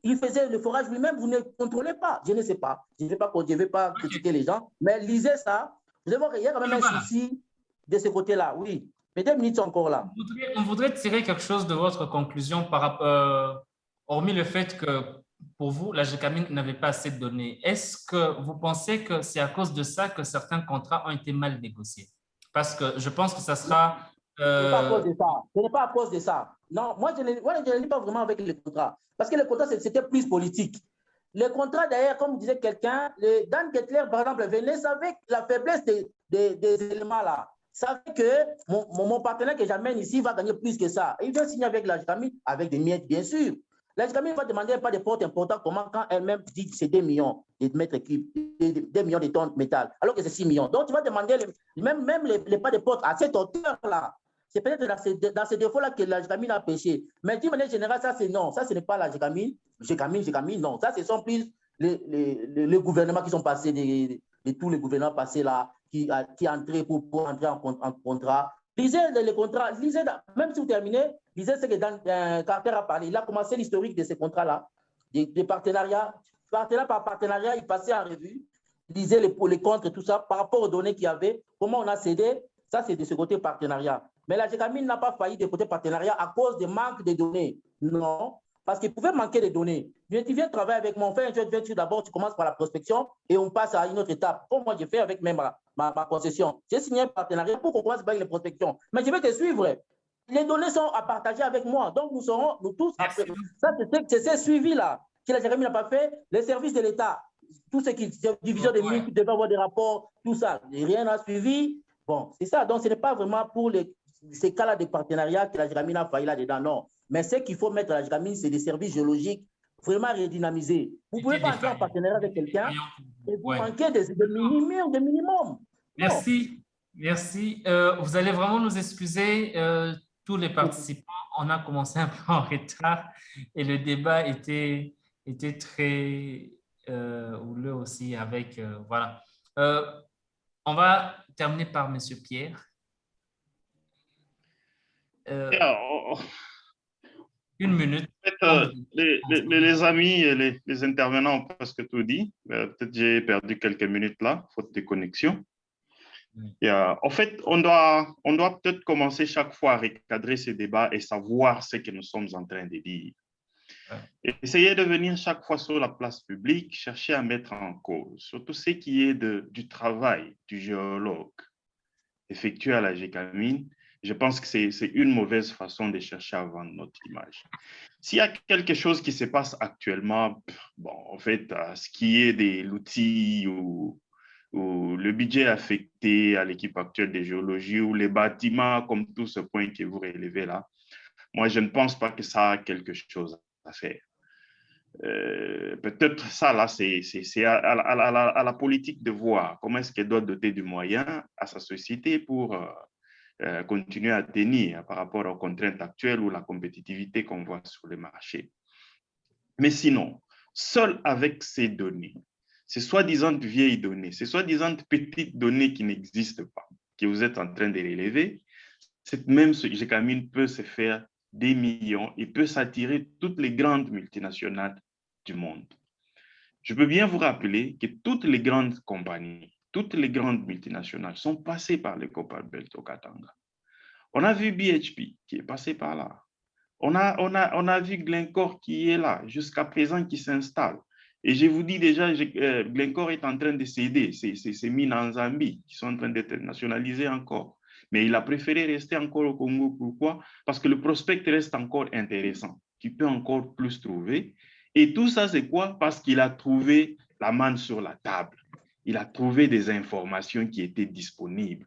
Il faisait le forage lui-même, vous ne contrôlez pas. Je ne sais pas. Je ne vais pas critiquer les gens, mais lisez ça. Vous allez voir qu'il y a quand même un souci de ce côté-là. Oui. Mais 2 minutes sont encore là. On voudrait tirer quelque chose de votre conclusion par rapport, hormis le fait que pour vous, la Gécamine n'avait pas assez de données. Est-ce que vous pensez que c'est à cause de ça que certains contrats ont été mal négociés? Parce que je pense que ça sera... Ce n'est pas à cause de ça. Ce n'est pas à cause de ça. Non, moi, je ne lis pas vraiment avec les contrats. Parce que les contrats, c'était plus politique. Les contrats, d'ailleurs, comme disait quelqu'un, Dan Gettler, par exemple, venait avec la faiblesse des éléments là. Savait que mon partenaire que j'amène ici va gagner plus que ça. Il vient signer avec la Gécamine, avec des miettes, bien sûr. La Gécamine va demander pas de porte importante, comment quand elle-même dit que c'est 2 millions de mètres cubes, 2 millions de tonnes de métal, alors que c'est 6 millions. Donc, tu vas demander même les pas de porte à cette hauteur-là. C'est peut-être dans ces défauts-là que la Gécamine a péché. Mais d'une manière générale, ça, c'est non. Ça, ce n'est pas la Gécamine. Gécamine, non. Ça, ce sont plus les gouvernements qui sont passés, de tous les gouvernements passés là, qui entraient pour entrer en contrat. Lisez les contrats, même si vous terminez, lisez ce que Carter a parlé. Il a commencé l'historique de ces contrats-là, des partenariats. Partenariat par partenariat, il passait en revue. Lisez les pour, les contre, tout ça, par rapport aux données qu'il y avait, comment on a cédé. Ça, c'est de ce côté partenariat. Mais la Gécamine n'a pas failli de côté partenariat à cause du manque de données. Non, parce qu'il pouvait manquer de données. Tu viens travailler avec mon frère, d'abord, tu commences par la prospection et on passe à une autre étape. Comme moi, j'ai fait avec même ma concession. J'ai signé un partenariat pour qu'on commence par les prospections. Mais je vais te suivre. Les données sont à partager avec moi. Donc, nous serons, nous tous, après. Ça, c'est ce suivi-là que la Gécamine n'a pas fait. Les services de l'État, tout ce qui division des ministres, qui devaient avoir des rapports, tout ça, rien n'a suivi. Bon, c'est ça. Donc, ce n'est pas vraiment pour ces cas-là de partenariat que la Gécamine a failli là-dedans, non. Mais ce qu'il faut mettre à la Gécamine, c'est des services géologiques vraiment redynamisés. Vous ne pouvez pas entrer en partenariat avec quelqu'un et vous manquez de minimum. Merci. Merci. Vous allez vraiment nous excuser, tous les participants. On a commencé un peu en retard et le débat était très houleux aussi avec... voilà. On va terminer par M. Pierre. Une minute. Les amis et les intervenants ont presque tout dit. Peut-être j'ai perdu quelques minutes là, faute de connexion. En fait, on doit peut-être commencer chaque fois à recadrer ces débats et savoir ce que nous sommes en train de dire. Essayer de venir chaque fois sur la place publique, chercher à mettre en cause, surtout ce qui est du travail du géologue effectué à la Gécamine. Je pense que c'est une mauvaise façon de chercher à vendre notre image. S'il y a quelque chose qui se passe actuellement, bon, en fait, ce qui est de l'outil ou le budget affecté à l'équipe actuelle de géologie ou les bâtiments, comme tout ce point que vous relevez là, moi, je ne pense pas que ça a quelque chose à faire. Peut-être ça, là, c'est à la politique de voir comment est-ce qu'elle doit doter du moyen à sa société pour continuer à tenir par rapport aux contraintes actuelles ou la compétitivité qu'on voit sur le marché. Mais sinon, seul avec ces données, ces soi-disant vieilles données, ces soi-disant petites données qui n'existent pas, que vous êtes en train de relever, cette même Gécamine peut se faire des millions et peut s'attirer toutes les grandes multinationales du monde. Je peux bien vous rappeler que toutes les grandes compagnies, toutes les grandes multinationales sont passées par le Copperbelt au Katanga. On a vu BHP qui est passé par là. On a vu Glencore qui est là, jusqu'à présent qui s'installe. Et je vous dis déjà, Glencore est en train de céder ses mines en Zambie, qui sont en train d'être nationalisées encore. Mais il a préféré rester encore au Congo. Pourquoi? Parce que le prospect reste encore intéressant. Tu peux encore plus trouver. Et tout ça, c'est quoi? Parce qu'il a trouvé la manne sur la table. Il a trouvé des informations qui étaient disponibles.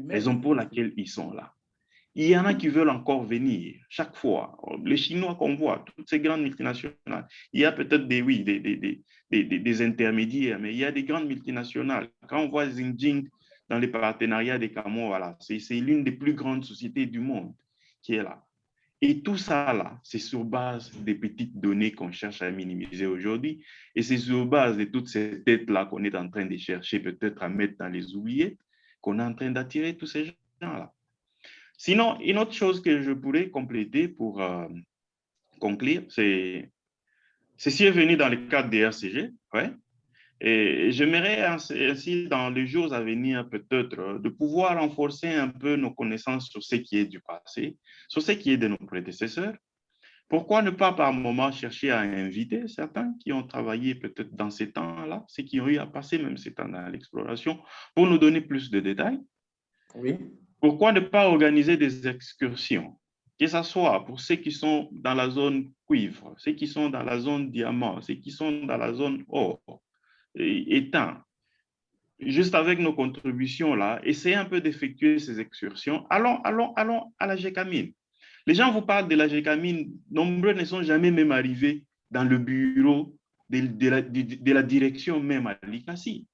Raison pour laquelle ils sont là. Il y en a qui veulent encore venir chaque fois. Les Chinois qu'on voit, toutes ces grandes multinationales, il y a peut-être des intermédiaires, mais il y a des grandes multinationales. Quand on voit Xinjiang dans les partenariats des Camo, voilà, c'est l'une des plus grandes sociétés du monde qui est là. Et tout ça, là, c'est sur base des petites données qu'on cherche à minimiser aujourd'hui. Et c'est sur base de toutes ces têtes-là qu'on est en train de chercher peut-être à mettre dans les oubliettes, qu'on est en train d'attirer tous ces gens-là. Sinon, une autre chose que je pourrais compléter pour conclure, c'est ceci est venu dans le cadre des RCG, ouais. Et j'aimerais ainsi, dans les jours à venir, peut-être, de pouvoir renforcer un peu nos connaissances sur ce qui est du passé, sur ce qui est de nos prédécesseurs. Pourquoi ne pas par moment chercher à inviter certains qui ont travaillé peut-être dans ces temps-là, ceux qui ont eu à passer même ces temps dans l'exploration, pour nous donner plus de détails? Oui. Pourquoi ne pas organiser des excursions, que ce soit pour ceux qui sont dans la zone cuivre, ceux qui sont dans la zone diamant, ceux qui sont dans la zone or, étain, juste avec nos contributions là, essayez un peu d'effectuer ces excursions. Allons à la Gécamine. Les gens vous parlent de la Gécamine, nombreux ne sont jamais même arrivés dans le bureau de la direction même à l'ICACI.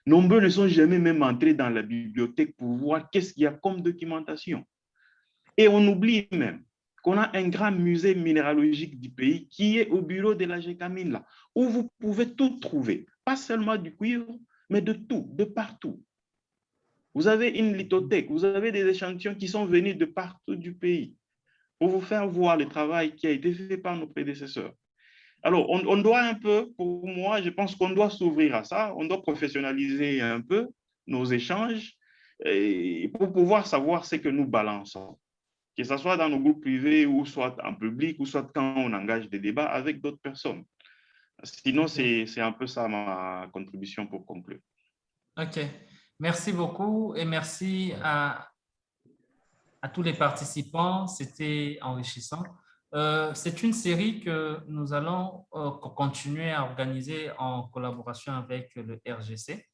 Nombreux ne sont jamais même entrés dans la bibliothèque pour voir qu'est-ce qu'il y a comme documentation. Et on oublie même qu'on a un grand musée minéralogique du pays qui est au bureau de la Gécamine, là, où vous pouvez tout trouver, pas seulement du cuivre, mais de tout, de partout. Vous avez une lithothèque, vous avez des échantillons qui sont venus de partout du pays pour vous faire voir le travail qui a été fait par nos prédécesseurs. Alors, on doit un peu, pour moi, je pense qu'on doit s'ouvrir à ça, on doit professionnaliser un peu nos échanges et pour pouvoir savoir ce que nous balançons, que ce soit dans nos groupes privés ou soit en public ou soit quand on engage des débats avec d'autres personnes. Sinon, c'est un peu ça ma contribution pour conclure. OK. Merci beaucoup et merci à tous les participants. C'était enrichissant. C'est une série que nous allons continuer à organiser en collaboration avec le RGC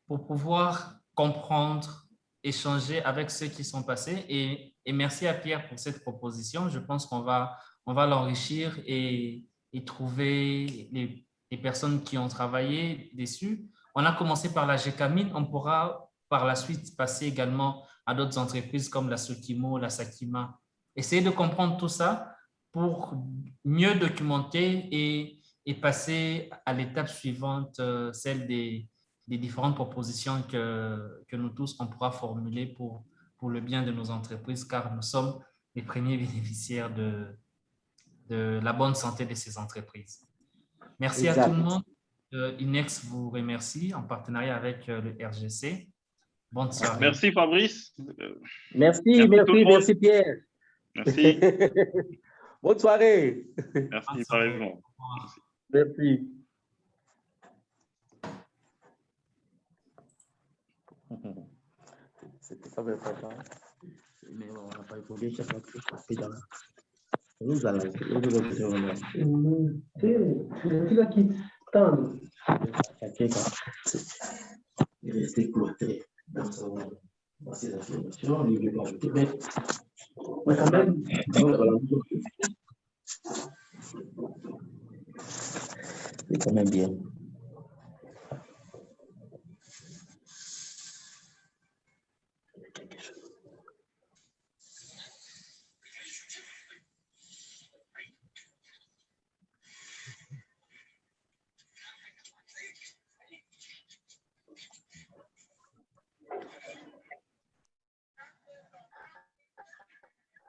pour pouvoir comprendre, échanger avec ceux qui sont passés. Et merci à Pierre pour cette proposition. Je pense qu'on va l'enrichir et trouver les personnes qui ont travaillé dessus. On a commencé par la Gécamine, on pourra par la suite passer également à d'autres entreprises comme la Sokimo, la Sakima. Essayez de comprendre tout ça pour mieux documenter et passer à l'étape suivante, celle des différentes propositions que nous tous, on pourra formuler pour le bien de nos entreprises, car nous sommes les premiers bénéficiaires de la bonne santé de ces entreprises. Merci à tout le monde. INEX vous remercie en partenariat avec le RGC. Bonne soirée. Merci Fabrice. Merci Pierre. Merci. Bonne soirée. Merci, pareillement. Merci. C'était pas bien important. Mais on n'a pas évolué. Nous allons. Il est resté cloîtré dans ses affirmations, il ne veut pas ajouter, mais quand même, C'est quand même bien.